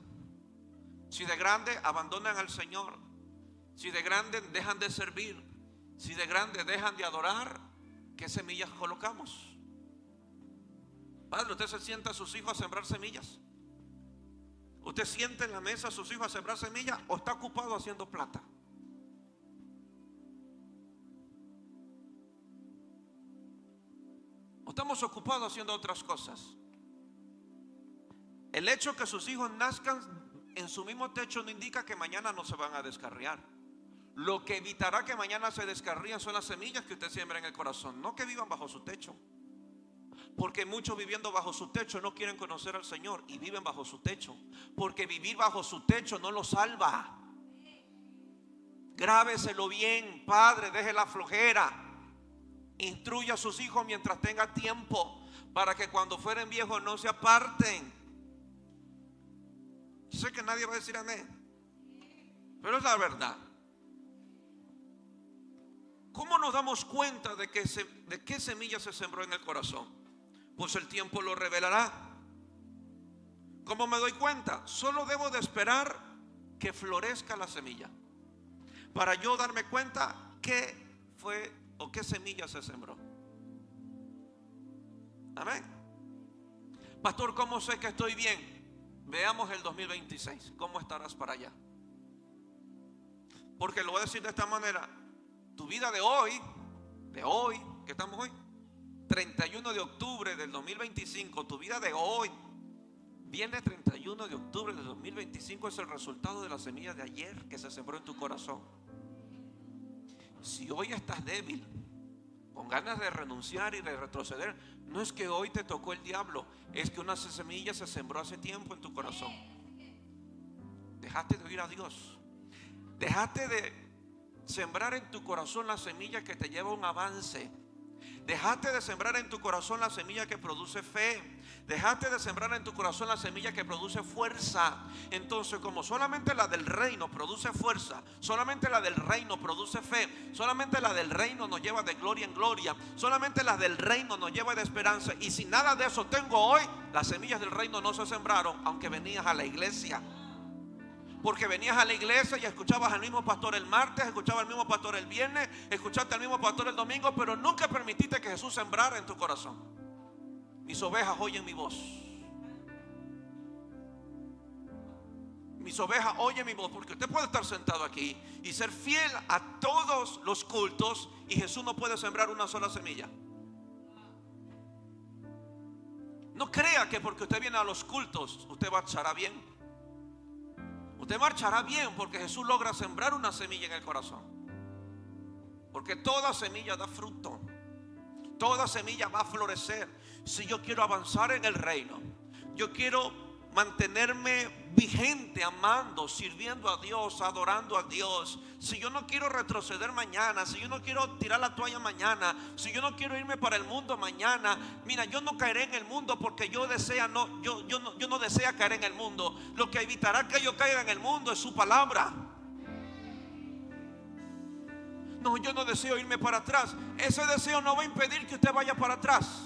Speaker 1: si de grande abandonan al Señor, si de grande dejan de servir, si de grande dejan de adorar, ¿qué semillas colocamos? Padre, ¿usted se sienta a sus hijos a sembrar semillas? ¿Usted sienta en la mesa a sus hijos a sembrar semillas o está ocupado haciendo plata? ¿O estamos ocupados haciendo otras cosas? El hecho que sus hijos nazcan en su mismo techo no indica que mañana no se van a descarriar. Lo que evitará que mañana se descarríen son las semillas que usted siembra en el corazón, no que vivan bajo su techo. Porque muchos viviendo bajo su techo no quieren conocer al Señor y viven bajo su techo. Porque vivir bajo su techo no lo salva. Grábeselo bien, padre, deje la flojera. Instruya a sus hijos mientras tenga tiempo, para que cuando fueren viejos no se aparten. Yo sé que nadie va a decir amén, pero es la verdad. ¿Cómo nos damos cuenta de qué semilla se sembró en el corazón? Pues el tiempo lo revelará. ¿Cómo me doy cuenta? Solo debo de esperar que florezca la semilla para yo darme cuenta qué fue o qué semilla se sembró. Amén. Pastor, ¿cómo sé que estoy bien? Veamos el 2026. ¿Cómo estarás para allá? Porque lo voy a decir de esta manera: tu vida de hoy, ¿qué estamos hoy? 31 de octubre del 2025. Tu vida de hoy, viene 31 de octubre del 2025, es el resultado de la semilla de ayer que se sembró en tu corazón. Si hoy estás débil, con ganas de renunciar y de retroceder, no es que hoy te tocó el diablo, es que una semilla se sembró hace tiempo en tu corazón. Dejaste de oír a Dios. Dejaste de sembrar en tu corazón la semilla que te lleva a un avance. Dejaste de sembrar en tu corazón la semilla que produce fe. Dejaste de sembrar en tu corazón la semilla que produce fuerza. Entonces, como solamente la del reino produce fuerza, solamente la del reino produce fe, solamente la del reino nos lleva de gloria en gloria, solamente la del reino nos lleva de esperanza, y si nada de eso tengo hoy, las semillas del reino no se sembraron, aunque venías a la iglesia. Porque venías a la iglesia y escuchabas al mismo pastor el martes, escuchabas al mismo pastor el viernes, escuchaste al mismo pastor el domingo, pero nunca permitiste que Jesús sembrara en tu corazón: mis ovejas oyen mi voz. Mis ovejas oyen mi voz. Porque usted puede estar sentado aquí y ser fiel a todos los cultos, y Jesús no puede sembrar una sola semilla. No crea que porque usted viene a los cultos usted marchará bien. Usted marchará bien porque Jesús logra sembrar una semilla en el corazón. Porque toda semilla da fruto. Toda semilla va a florecer. Si yo quiero avanzar en el reino, yo quiero mantenerme vigente, amando, sirviendo a Dios, adorando a Dios, si yo no quiero retroceder mañana, si yo no quiero tirar la toalla mañana, si yo no quiero irme para el mundo mañana, mira, yo no caeré en el mundo porque yo no deseo caer en el mundo. Lo que evitará que yo caiga en el mundo es su palabra. No, yo no deseo irme para atrás. Ese deseo no va a impedir que usted vaya para atrás.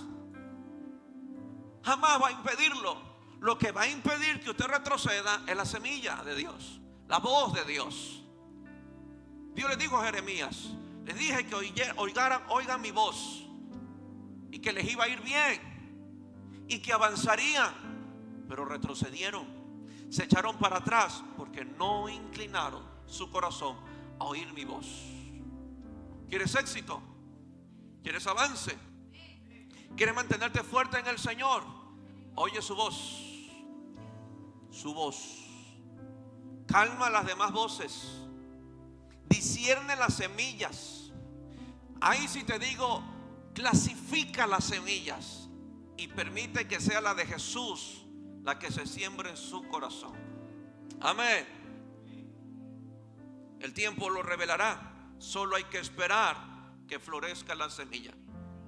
Speaker 1: Jamás va a impedirlo. Lo que va a impedir que usted retroceda es la semilla de Dios. la voz de Dios. Dios le dijo a Jeremías: les dije que oigan mi voz y que les iba a ir bien y que avanzarían, pero retrocedieron, se echaron para atrás porque no inclinaron su corazón a oír mi voz. ¿Quieres éxito? ¿Quieres avance? ¿Quieres mantenerte fuerte en el Señor? Oye su voz. Su voz. Calma las demás voces. Discierne las semillas. Ahí sí te digo, clasifica las semillas y permite que sea la de Jesús la que se siembre en su corazón. Amén. El tiempo lo revelará. Solo hay que esperar que florezca la semilla.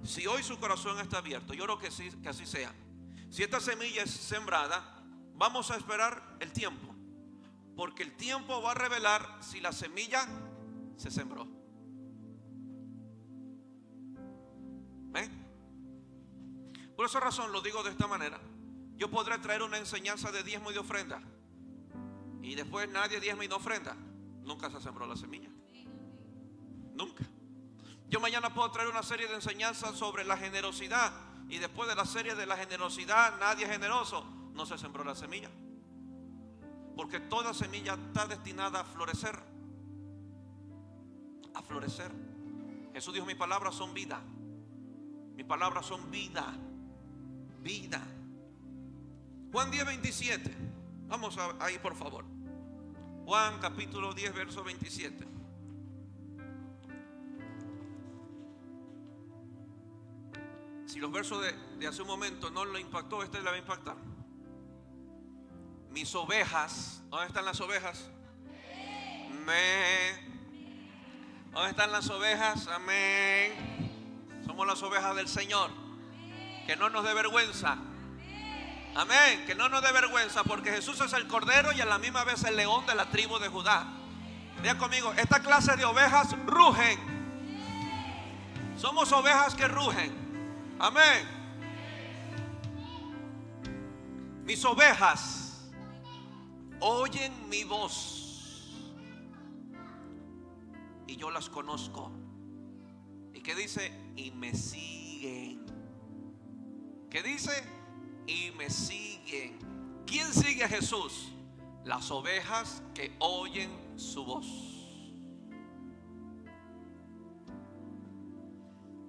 Speaker 1: Si hoy su corazón está abierto, yo oro que así sea. Si esta semilla es sembrada, vamos a esperar el tiempo, porque el tiempo va a revelar si la semilla se sembró. Por esa razón lo digo de esta manera. Yo podré traer una enseñanza de diezmo y de ofrenda, y después nadie diezma y no ofrenda. Nunca se sembró la semilla. Nunca. Yo mañana puedo traer una serie de enseñanzas sobre la generosidad, y después de la serie de la generosidad nadie es generoso. No se sembró la semilla, porque toda semilla está destinada a florecer. A florecer. Jesús dijo: mis palabras son vida. Mis palabras son vida. Vida. Juan 10:27. Vamos ahí, por favor. Juan capítulo 10, verso 27. Si los versos de hace un momento no lo impactó, este le va a impactar. Mis ovejas. ¿Dónde están las ovejas? Amén. ¿Dónde están las ovejas? Amén. Somos las ovejas del Señor. Que no nos dé vergüenza. Amén. Que no nos dé vergüenza, porque Jesús es el Cordero y a la misma vez el león de la tribu de Judá. Diga conmigo: esta clase de ovejas rugen. Somos ovejas que rugen. Amén. Mis ovejas oyen mi voz y yo las conozco. ¿Y qué dice? Y me siguen. ¿Qué dice? Y me siguen. ¿Quién sigue a Jesús? Las ovejas que oyen su voz.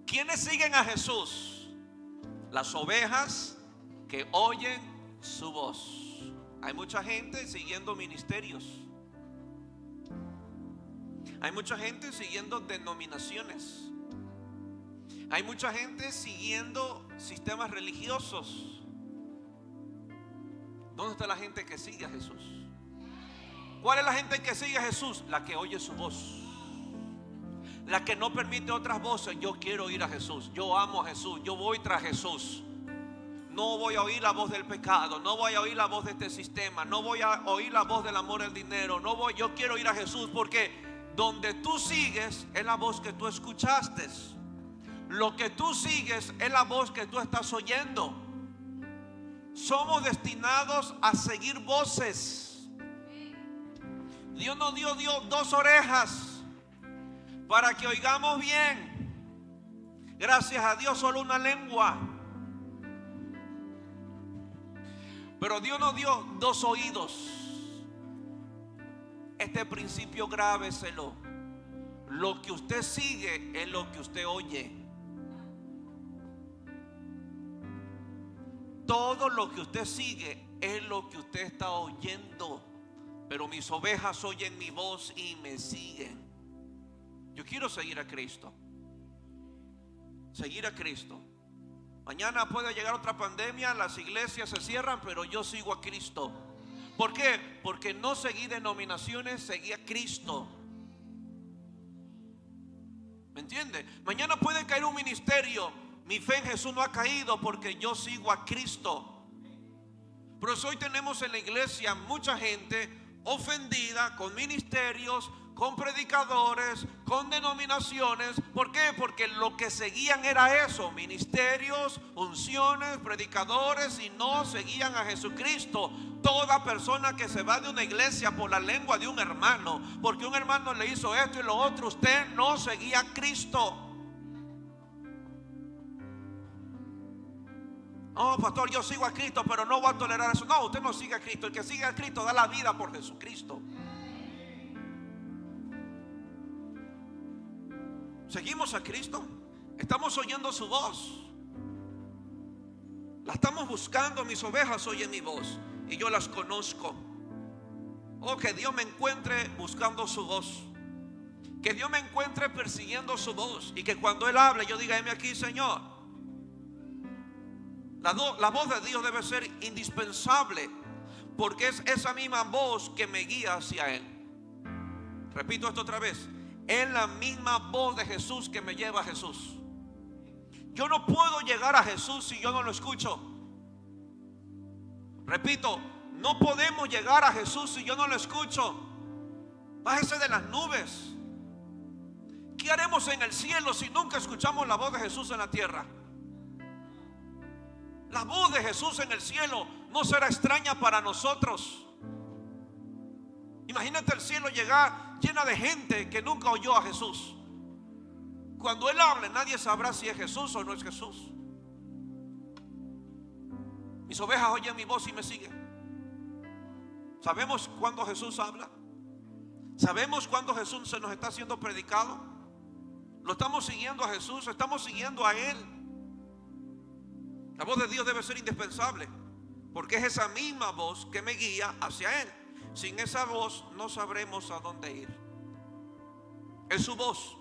Speaker 1: ¿Quiénes siguen a Jesús? Las ovejas que oyen su voz. Hay mucha gente siguiendo ministerios. Hay mucha gente siguiendo denominaciones. Hay mucha gente siguiendo sistemas religiosos. ¿Dónde está la gente que sigue a Jesús? ¿Cuál es la gente que sigue a Jesús? La que oye su voz. La que no permite otras voces. Yo quiero oír a Jesús. Yo amo a Jesús. Yo voy tras Jesús. No voy a oír la voz del pecado. No voy a oír la voz de este sistema. No voy a oír la voz del amor al dinero. Yo quiero oír a Jesús, porque donde tú sigues es la voz que tú escuchaste. Lo que tú sigues es la voz que tú estás oyendo. Somos destinados a seguir voces. Dios nos dio dos orejas para que oigamos bien. Gracias a Dios solo una lengua. Pero Dios nos dio dos oídos. Este principio grábeselo. Lo que usted sigue es lo que usted oye. Todo lo que usted sigue es lo que usted está oyendo. Pero mis ovejas oyen mi voz y me siguen. Yo quiero seguir a Cristo. Seguir a Cristo. Mañana puede llegar otra pandemia, las iglesias se cierran, pero yo sigo a Cristo. ¿Por qué? Porque no seguí denominaciones, seguí a Cristo. ¿Me entiende? Mañana puede caer un ministerio. Mi fe en Jesús no ha caído porque yo sigo a Cristo. Por eso hoy tenemos en la iglesia mucha gente ofendida con ministerios, con predicadores, con denominaciones. ¿Por qué? Porque lo que seguían era eso: ministerios, unciones, predicadores, y no seguían a Jesucristo. Toda persona que se va de una iglesia por la lengua de un hermano, porque un hermano le hizo esto y lo otro, usted no seguía a Cristo. No, pastor, yo sigo a Cristo, pero no voy a tolerar eso. No, usted no sigue a Cristo. El que sigue a Cristo da la vida por Jesucristo. ¿Seguimos a Cristo? ¿Estamos oyendo su voz? La estamos buscando. Mis ovejas oyen mi voz y yo las conozco. Oh, que Dios me encuentre buscando su voz. Que Dios me encuentre persiguiendo su voz. Y que cuando Él hable yo diga: heme aquí, Señor. La voz de Dios debe ser indispensable, porque es esa misma voz que me guía hacia Él. Repito esto otra vez: es la misma voz de Jesús que me lleva a Jesús. Yo no puedo llegar a Jesús si yo no lo escucho. Repito, no podemos llegar a Jesús si yo no lo escucho. Bájese de las nubes. ¿Qué haremos en el cielo si nunca escuchamos la voz de Jesús en la tierra? La voz de Jesús en el cielo no será extraña para nosotros. Imagínate el cielo llegar llena de gente que nunca oyó a Jesús. Cuando Él hable, nadie sabrá si es Jesús o no es Jesús. Mis ovejas oyen mi voz y me siguen. ¿Sabemos cuándo Jesús habla? ¿Sabemos cuándo Jesús se nos está haciendo predicado? ¿Lo estamos siguiendo a Jesús? ¿Estamos siguiendo a Él? La voz de Dios debe ser indispensable, porque es esa misma voz que me guía hacia Él. Sin esa voz no sabremos a dónde ir. Es su voz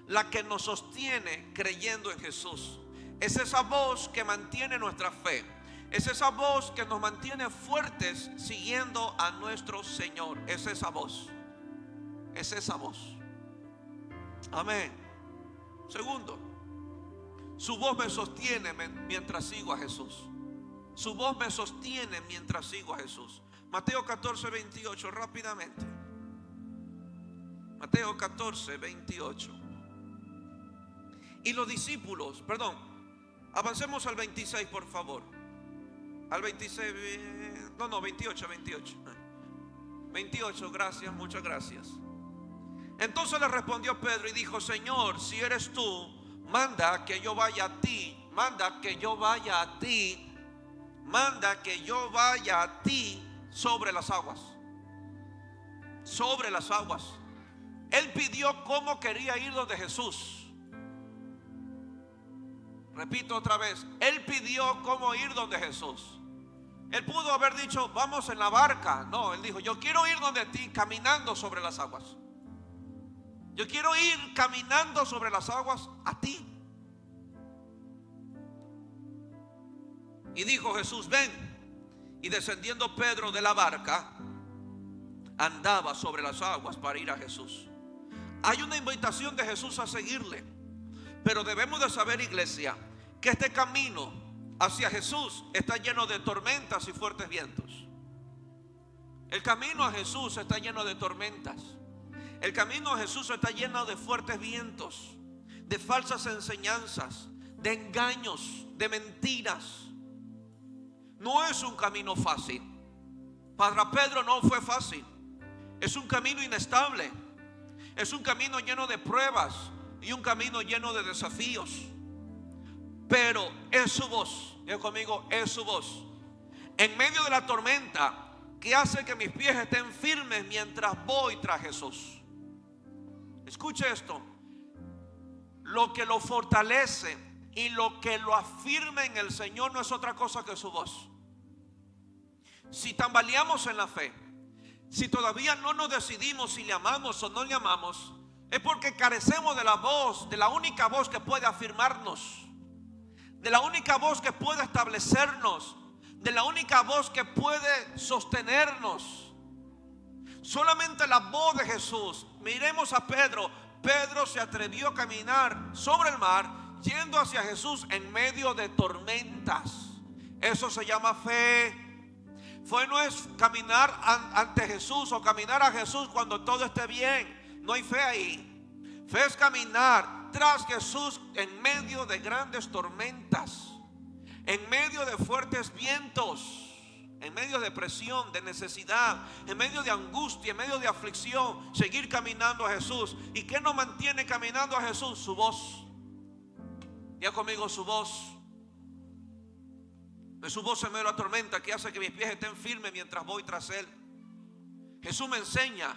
Speaker 1: la que nos sostiene creyendo en Jesús. Es esa voz que mantiene nuestra fe. Es esa voz que nos mantiene fuertes siguiendo a nuestro Señor. Es esa voz. Es esa voz. Amén. Segundo, su voz me sostiene mientras sigo a Jesús. Su voz me sostiene mientras sigo a Jesús. Mateo 14, 28, rápidamente. Mateo 14, 28. Y los discípulos, avancemos al 26, por favor. Al 26, 28. 28, gracias, muchas gracias. Entonces le respondió Pedro y dijo: Señor, si eres tú, manda que yo vaya a ti. Manda que yo vaya a ti. Manda que yo vaya a ti sobre las aguas. Sobre las aguas. Él pidió cómo quería ir donde Jesús. Repito otra vez: Él pidió cómo ir donde Jesús. Él pudo haber dicho: vamos en la barca. No, Él dijo: yo quiero ir donde ti, caminando sobre las aguas. Yo quiero ir caminando sobre las aguas a ti. Y dijo Jesús: ven. Y descendiendo Pedro de la barca, andaba sobre las aguas para ir a Jesús. Hay una invitación de Jesús a seguirle. Pero debemos de saber, iglesia, que este camino hacia Jesús está lleno de tormentas y fuertes vientos. El camino a Jesús está lleno de tormentas. El camino a Jesús está lleno de fuertes vientos, de falsas enseñanzas, de engaños, de mentiras. No es un camino fácil. Para Pedro no fue fácil. Es un camino inestable. Es un camino lleno de pruebas y un camino lleno de desafíos. Pero es su voz. Diga conmigo: es su voz. En medio de la tormenta, que hace que mis pies estén firmes mientras voy tras Jesús. Escuche esto: lo que lo fortalece y lo que lo afirma en el Señor no es otra cosa que su voz. Si tambaleamos en la fe, si todavía no nos decidimos si le amamos o no le amamos, es porque carecemos de la voz, de la única voz que puede afirmarnos, de la única voz que puede establecernos, de la única voz que puede sostenernos. Solamente la voz de Jesús. Miremos a Pedro. Pedro se atrevió a caminar sobre el mar, yendo hacia Jesús en medio de tormentas. Eso se llama fe. Fe no es caminar ante Jesús o caminar a Jesús cuando todo esté bien. no hay fe ahí. Fe es caminar tras Jesús en medio de grandes tormentas, en medio de fuertes vientos, en medio de presión, de necesidad, en medio de angustia, en medio de aflicción, seguir caminando a Jesús. ¿Y qué nos mantiene caminando a Jesús? Su voz. Ya conmigo, su voz. Es su voz en medio de la tormenta que hace que mis pies estén firmes mientras voy tras Él. Jesús me enseña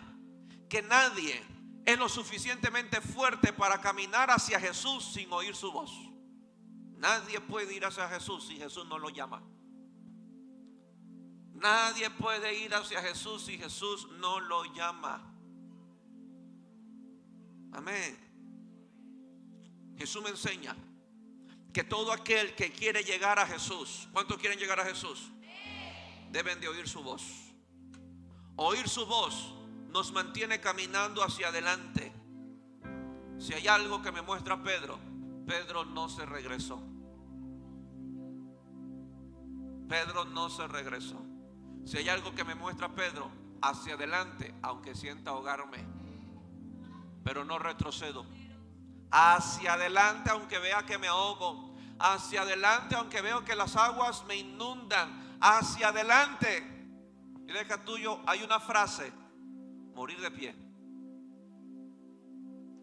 Speaker 1: que nadie es lo suficientemente fuerte para caminar hacia Jesús sin oír su voz. Nadie puede ir hacia Jesús si Jesús no lo llama. Nadie puede ir hacia Jesús si Jesús no lo llama. Amén. Jesús me enseña que todo aquel que quiere llegar a Jesús, ¿cuántos quieren llegar a Jesús? Deben de oír su voz. Oír su voz nos mantiene caminando hacia adelante. Si hay algo que me muestra Pedro, Pedro no se regresó. Pedro no se regresó. Si hay algo que me muestra Pedro, hacia adelante, aunque sienta ahogarme, pero no retrocedo. Hacia adelante aunque vea que me ahogo. Hacia adelante aunque veo que las aguas me inundan. Hacia adelante. Y deja tuyo, hay una frase: morir de pie.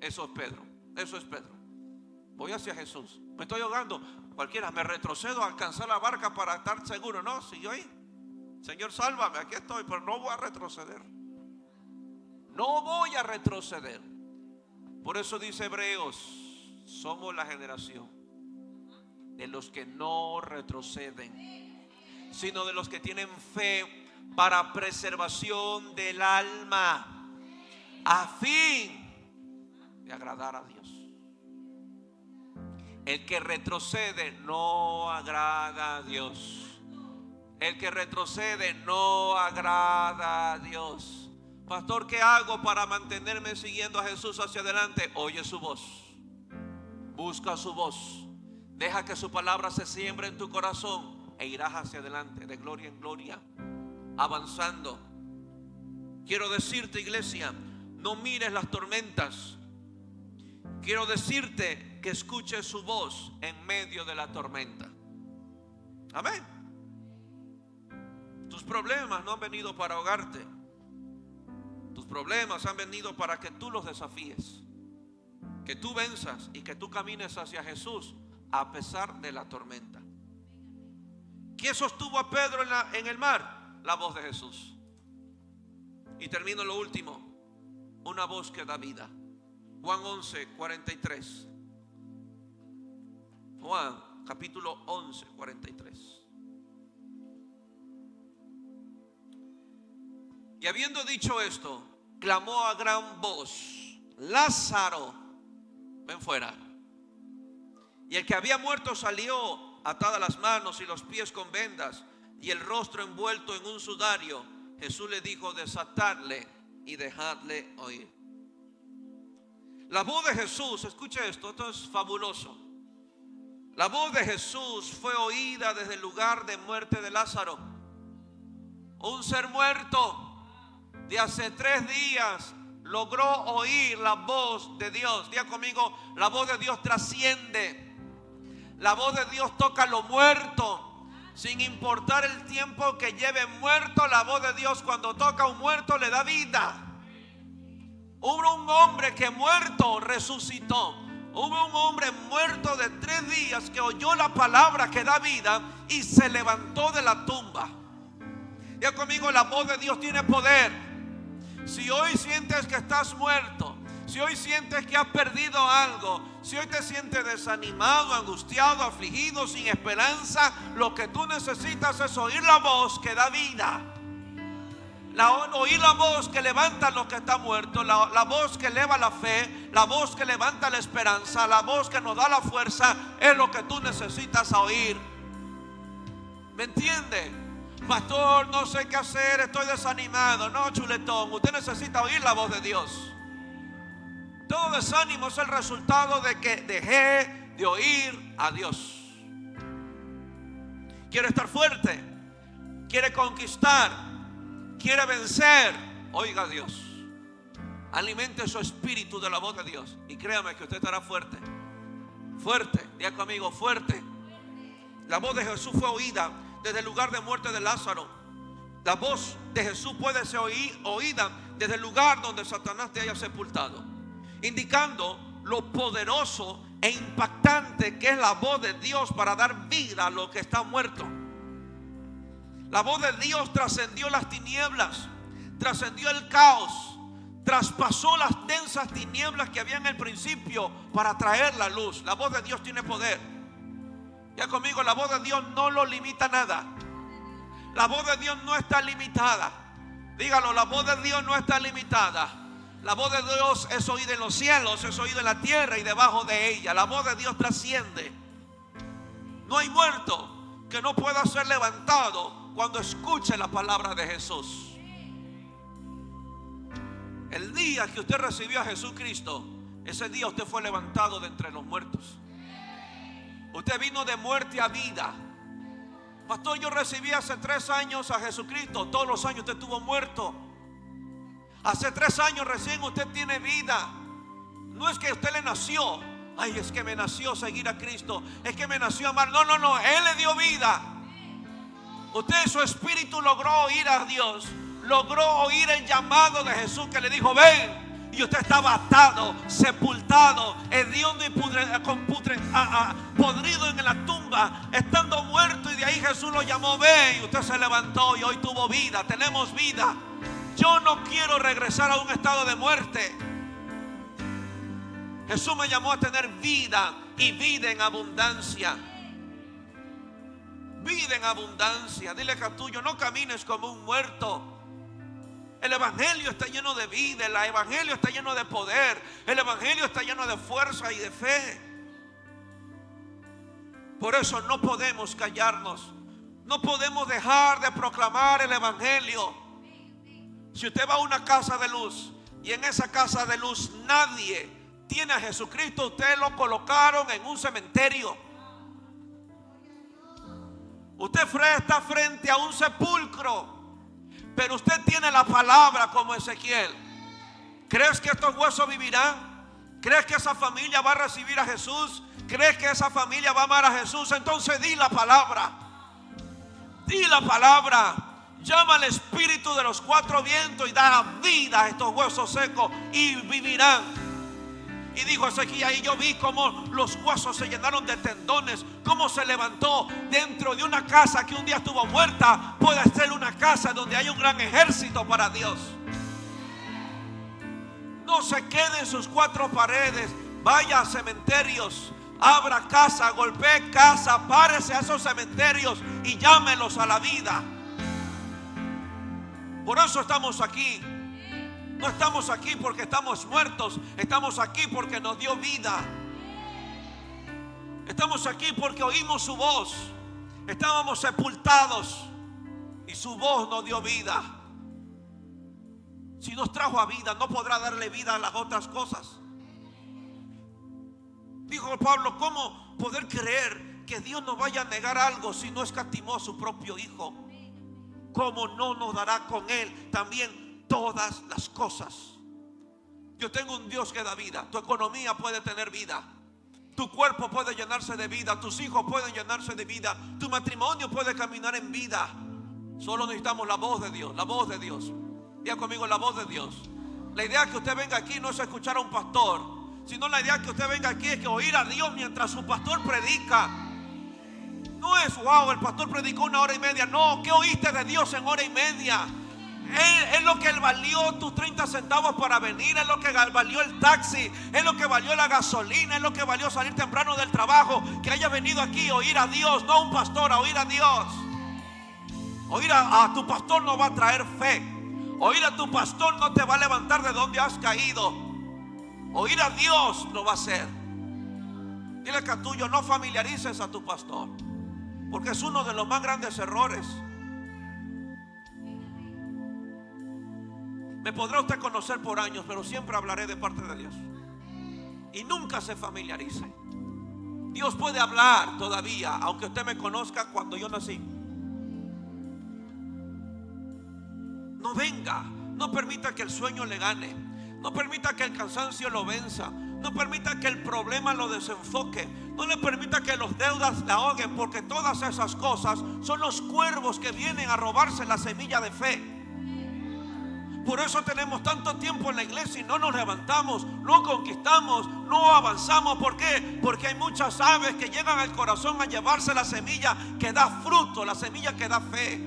Speaker 1: Eso es Pedro. Eso es Pedro. Voy hacia Jesús. Me estoy ahogando. Cualquiera, me retrocedo a alcanzar la barca para estar seguro. No, sigo ahí. Señor, sálvame, aquí estoy, pero no voy a retroceder. No voy a retroceder. Por eso dice Hebreos: somos la generación de los que no retroceden, sino de los que tienen fe para preservación del alma, a fin de agradar a Dios. El que retrocede no agrada a Dios. El que retrocede no agrada a Dios. Pastor, ¿qué hago para mantenerme siguiendo a Jesús hacia adelante? Oye su voz. Busca su voz. Deja que su palabra se siembre en tu corazón e irás hacia adelante, de gloria en gloria, avanzando. Quiero decirte, iglesia, no mires las tormentas. Quiero decirte que escuches su voz en medio de la tormenta. Amén. Tus problemas no han venido para ahogarte. Tus problemas han venido para que tú los desafíes, que tú venzas y que tú camines hacia Jesús a pesar de la tormenta. ¿Quién sostuvo a Pedro en el mar? La voz de Jesús. Y termino lo último: una voz que da vida. Juan 11:43. Juan capítulo 11:43. Y habiendo dicho esto, clamó a gran voz: Lázaro, ven fuera. Y el que había muerto salió, atadas las manos y los pies con vendas y el rostro envuelto en un sudario. Jesús le dijo: desatadle y dejadle oír. La voz de Jesús, escuche esto, esto es fabuloso. La voz de Jesús fue oída desde el lugar de muerte de Lázaro. Un ser muerto de hace 3 días logró oír la voz de Dios. Diga conmigo: la voz de Dios trasciende. La voz de Dios toca lo muerto. Sin importar el tiempo que lleve muerto, la voz de Dios cuando toca a un muerto le da vida. Hubo un hombre que muerto resucitó. Hubo un hombre muerto de 3 días que oyó la palabra que da vida y se levantó de la tumba. Diga conmigo: la voz de Dios tiene poder. Si hoy sientes que estás muerto, si hoy sientes que has perdido algo, si hoy te sientes desanimado, angustiado, afligido, sin esperanza, lo que tú necesitas es oír la voz que da vida. Oír la voz que levanta a los que están muertos, la voz que eleva la fe, la voz que levanta la esperanza, la voz que nos da la fuerza, es lo que tú necesitas oír. ¿Me entiende? Pastor, no sé qué hacer, estoy desanimado. No, chuletón, usted necesita oír la voz de Dios. Todo desánimo es el resultado de que dejé de oír a Dios. Quiere estar fuerte, quiere conquistar, quiere vencer. Oiga a Dios. Alimente su espíritu de la voz de Dios. Y créame que usted estará fuerte. Fuerte, diga conmigo, fuerte. La voz de Jesús fue oída desde el lugar de muerte de Lázaro. La voz de Jesús puede ser oída desde el lugar donde Satanás te haya sepultado, indicando lo poderoso e impactante que es la voz de Dios para dar vida a lo que está muerto. La voz de Dios trascendió las tinieblas, trascendió el caos, traspasó las densas tinieblas que había en el principio para traer la luz. La voz de Dios tiene poder. Ya conmigo, la voz de Dios no lo limita nada. La voz de Dios no está limitada. Dígalo, la voz de Dios no está limitada. La voz de Dios es oída en los cielos, es oída en la tierra y debajo de ella. La voz de Dios trasciende. No hay muerto que no pueda ser levantado cuando escuche la palabra de Jesús. El día que usted recibió a Jesucristo, ese día usted fue levantado de entre los muertos. Usted vino de muerte a vida. Pastor, yo recibí hace 3 años a Jesucristo. Todos los años usted estuvo muerto. Hace 3 años recién usted tiene vida. No es que usted le nació. Ay, es que me nació seguir a Cristo. Es que me nació amar. No, Él le dio vida. Usted, su espíritu logró oír a Dios. Logró oír el llamado de Jesús que le dijo, ven. Y usted estaba atado, sepultado, hediondo y podrido en la tumba, estando muerto. Y de ahí Jesús lo llamó, ven. Y usted se levantó y hoy tuvo vida. Tenemos vida. Yo no quiero regresar a un estado de muerte. Jesús me llamó a tener vida y vida en abundancia. Vida en abundancia. Dile a tuyo, no camines como un muerto. El evangelio está lleno de vida. El evangelio está lleno de poder. El evangelio está lleno de fuerza y de fe. Por eso no podemos callarnos. No podemos dejar de proclamar el evangelio. Si usted va a una casa de luz y en esa casa de luz nadie tiene a Jesucristo, usted lo colocaron en un cementerio. Usted está frente a un sepulcro. Pero usted tiene la palabra como Ezequiel. ¿Crees que estos huesos vivirán? ¿Crees que esa familia va a recibir a Jesús? ¿Crees que esa familia va a amar a Jesús? Entonces di la palabra. Di la palabra. Llama al espíritu de los 4 vientos y da vida a estos huesos secos y vivirán. Y dijo Ezequiel, y yo vi cómo los huesos se llenaron de tendones, cómo se levantó dentro de una casa que un día estuvo muerta. Puede ser una casa donde hay un gran ejército para Dios. No se quede en sus 4 paredes. Vaya a cementerios, abra casa, golpee casa, párese a esos cementerios y llámelos a la vida. Por eso estamos aquí. No estamos aquí porque estamos muertos. Estamos aquí porque nos dio vida. Estamos aquí porque oímos su voz. Estábamos sepultados y su voz nos dio vida. Si nos trajo a vida, no podrá darle vida a las otras cosas. Dijo Pablo, ¿cómo poder creer que Dios nos vaya a negar algo si no escatimó a su propio Hijo? ¿Cómo no nos dará con Él también todas las cosas? Yo tengo un Dios que da vida. Tu economía puede tener vida. Tu cuerpo puede llenarse de vida. Tus hijos pueden llenarse de vida. Tu matrimonio puede caminar en vida. Solo necesitamos la voz de Dios. La voz de Dios. Diga conmigo, la voz de Dios. La idea que usted venga aquí no es escuchar a un pastor, sino la idea que usted venga aquí es que oír a Dios mientras su pastor predica. No es, wow, el pastor predicó 1 hora y media. No, ¿qué oíste de Dios en 1 hora y media? Es lo que valió tus 30 centavos para venir. Es lo que valió el taxi. Es lo que valió la gasolina. Es lo que valió salir temprano del trabajo. Que haya venido aquí a oír a Dios. No a un pastor, a oír a Dios. Oír a tu pastor no va a traer fe. Oír a tu pastor no te va a levantar de donde has caído. Oír a Dios lo va a hacer. Dile que a tuyo, no familiarices a tu pastor, porque es uno de los más grandes errores. Me podrá usted conocer por años, pero siempre hablaré de parte de Dios. Y nunca se familiarice. Dios puede hablar todavía, aunque usted me conozca cuando yo nací. No venga, no permita que el sueño le gane. No permita que el cansancio lo venza. No permita que el problema lo desenfoque. No le permita que los deudas la ahoguen, porque todas esas cosas son los cuervos que vienen a robarse la semilla de fe. Por eso tenemos tanto tiempo en la iglesia y no nos levantamos, no conquistamos, no avanzamos. ¿Por qué? Porque hay muchas aves que llegan al corazón a llevarse la semilla que da fruto, la semilla que da fe.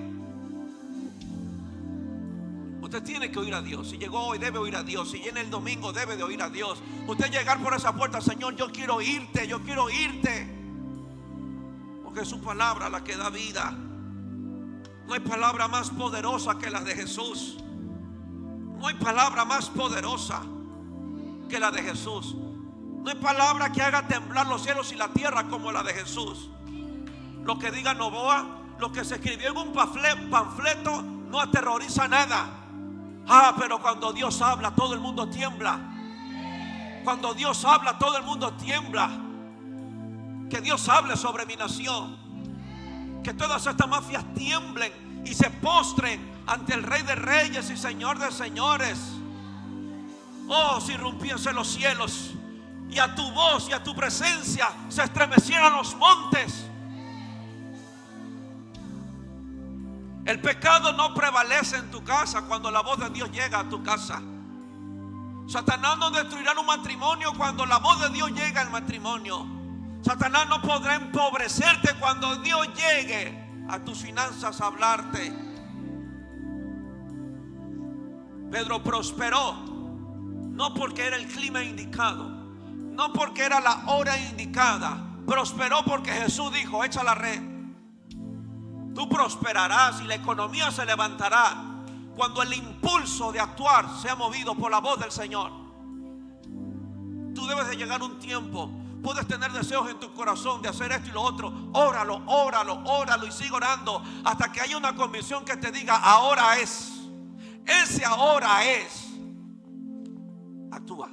Speaker 1: Usted tiene que oír a Dios. Si llegó hoy, debe oír a Dios. Si viene el domingo, debe de oír a Dios. Usted llegar por esa puerta: Señor, yo quiero oírte, yo quiero oírte. Porque es su palabra la que da vida. No hay palabra más poderosa que la de Jesús. No hay palabra más poderosa que la de Jesús. No hay palabra que haga temblar los cielos y la tierra como la de Jesús. Lo que diga Novoa, lo que se escribió en un panfleto, no aterroriza nada. Pero cuando Dios habla, todo el mundo tiembla. Cuando Dios habla, todo el mundo tiembla. Que Dios hable sobre mi nación. Que todas estas mafias tiemblen y se postren ante el Rey de Reyes y Señor de Señores. Oh, si rompiese los cielos y a tu voz y a tu presencia se estremecieran los montes. El pecado no prevalece en tu casa cuando la voz de Dios llega a tu casa. Satanás no destruirá un matrimonio cuando la voz de Dios llega al matrimonio. Satanás no podrá empobrecerte cuando Dios llegue a tus finanzas a hablarte. Pedro prosperó no porque era el clima indicado, no porque era la hora indicada. Prosperó porque Jesús dijo: echa la red. Tú prosperarás y la economía se levantará cuando el impulso de actuar sea movido por la voz del Señor. Tú debes de llegar un tiempo. Puedes tener deseos en tu corazón de hacer esto y lo otro. Óralo, óralo, óralo y sigue orando hasta que haya una convicción que te diga: ahora es. Ese ahora es. Actúa.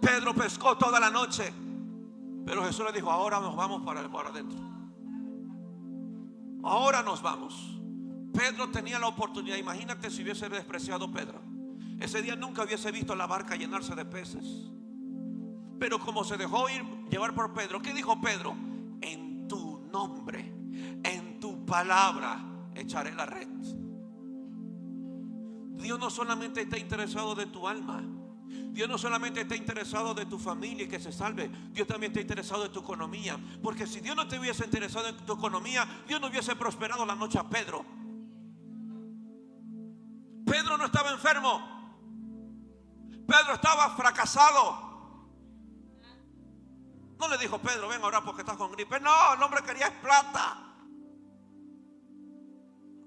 Speaker 1: Pedro pescó toda la noche, pero Jesús le dijo: ahora nos vamos para adentro. Ahora nos vamos. Pedro tenía la oportunidad. Imagínate si hubiese despreciado Pedro. Ese día nunca hubiese visto la barca llenarse de peces. Pero como se dejó llevar por Pedro, ¿qué dijo Pedro? En tu nombre, en tu palabra echaré la red. Dios no solamente está interesado de tu alma. Dios no solamente está interesado de tu familia y que se salve. Dios también está interesado de tu economía. Porque si Dios no te hubiese interesado en tu economía, Dios no hubiese prosperado la noche a Pedro. Pedro no estaba enfermo. Pedro estaba fracasado. No le dijo: Pedro, ven a orar porque estás con gripe. No, el hombre quería plata.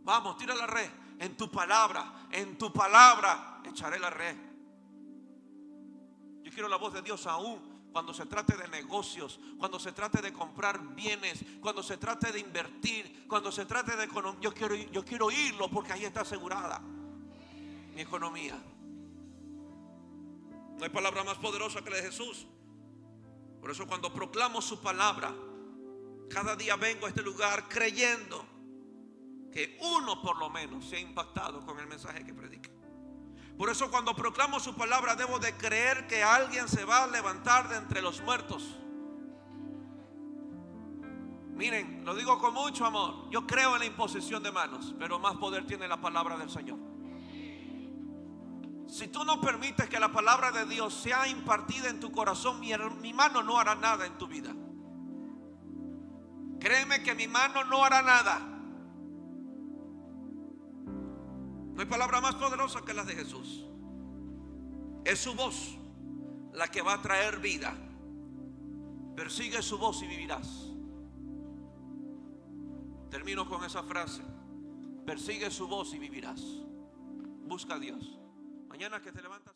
Speaker 1: Vamos, tira la red. En tu palabra echaré la red. Yo quiero la voz de Dios aún cuando se trate de negocios, cuando se trate de comprar bienes, cuando se trate de invertir, cuando se trate de economía. Yo quiero oírlo porque ahí está asegurada mi economía. No hay palabra más poderosa que la de Jesús. Por eso cuando proclamo su palabra, cada día vengo a este lugar creyendo que uno por lo menos se ha impactado con el mensaje que predica. Por eso cuando proclamo su palabra debo de creer que alguien se va a levantar de entre los muertos. Miren, lo digo con mucho amor. Yo creo en la imposición de manos, pero más poder tiene la palabra del Señor. Si tú no permites que la palabra de Dios sea impartida en tu corazón, mi mano no hará nada en tu vida. Créeme que mi mano no hará nada. No hay palabra más poderosa que la de Jesús. Es su voz la que va a traer vida. Persigue su voz y vivirás. Termino con esa frase: persigue su voz y vivirás. Busca a Dios. Mañana que te levantas.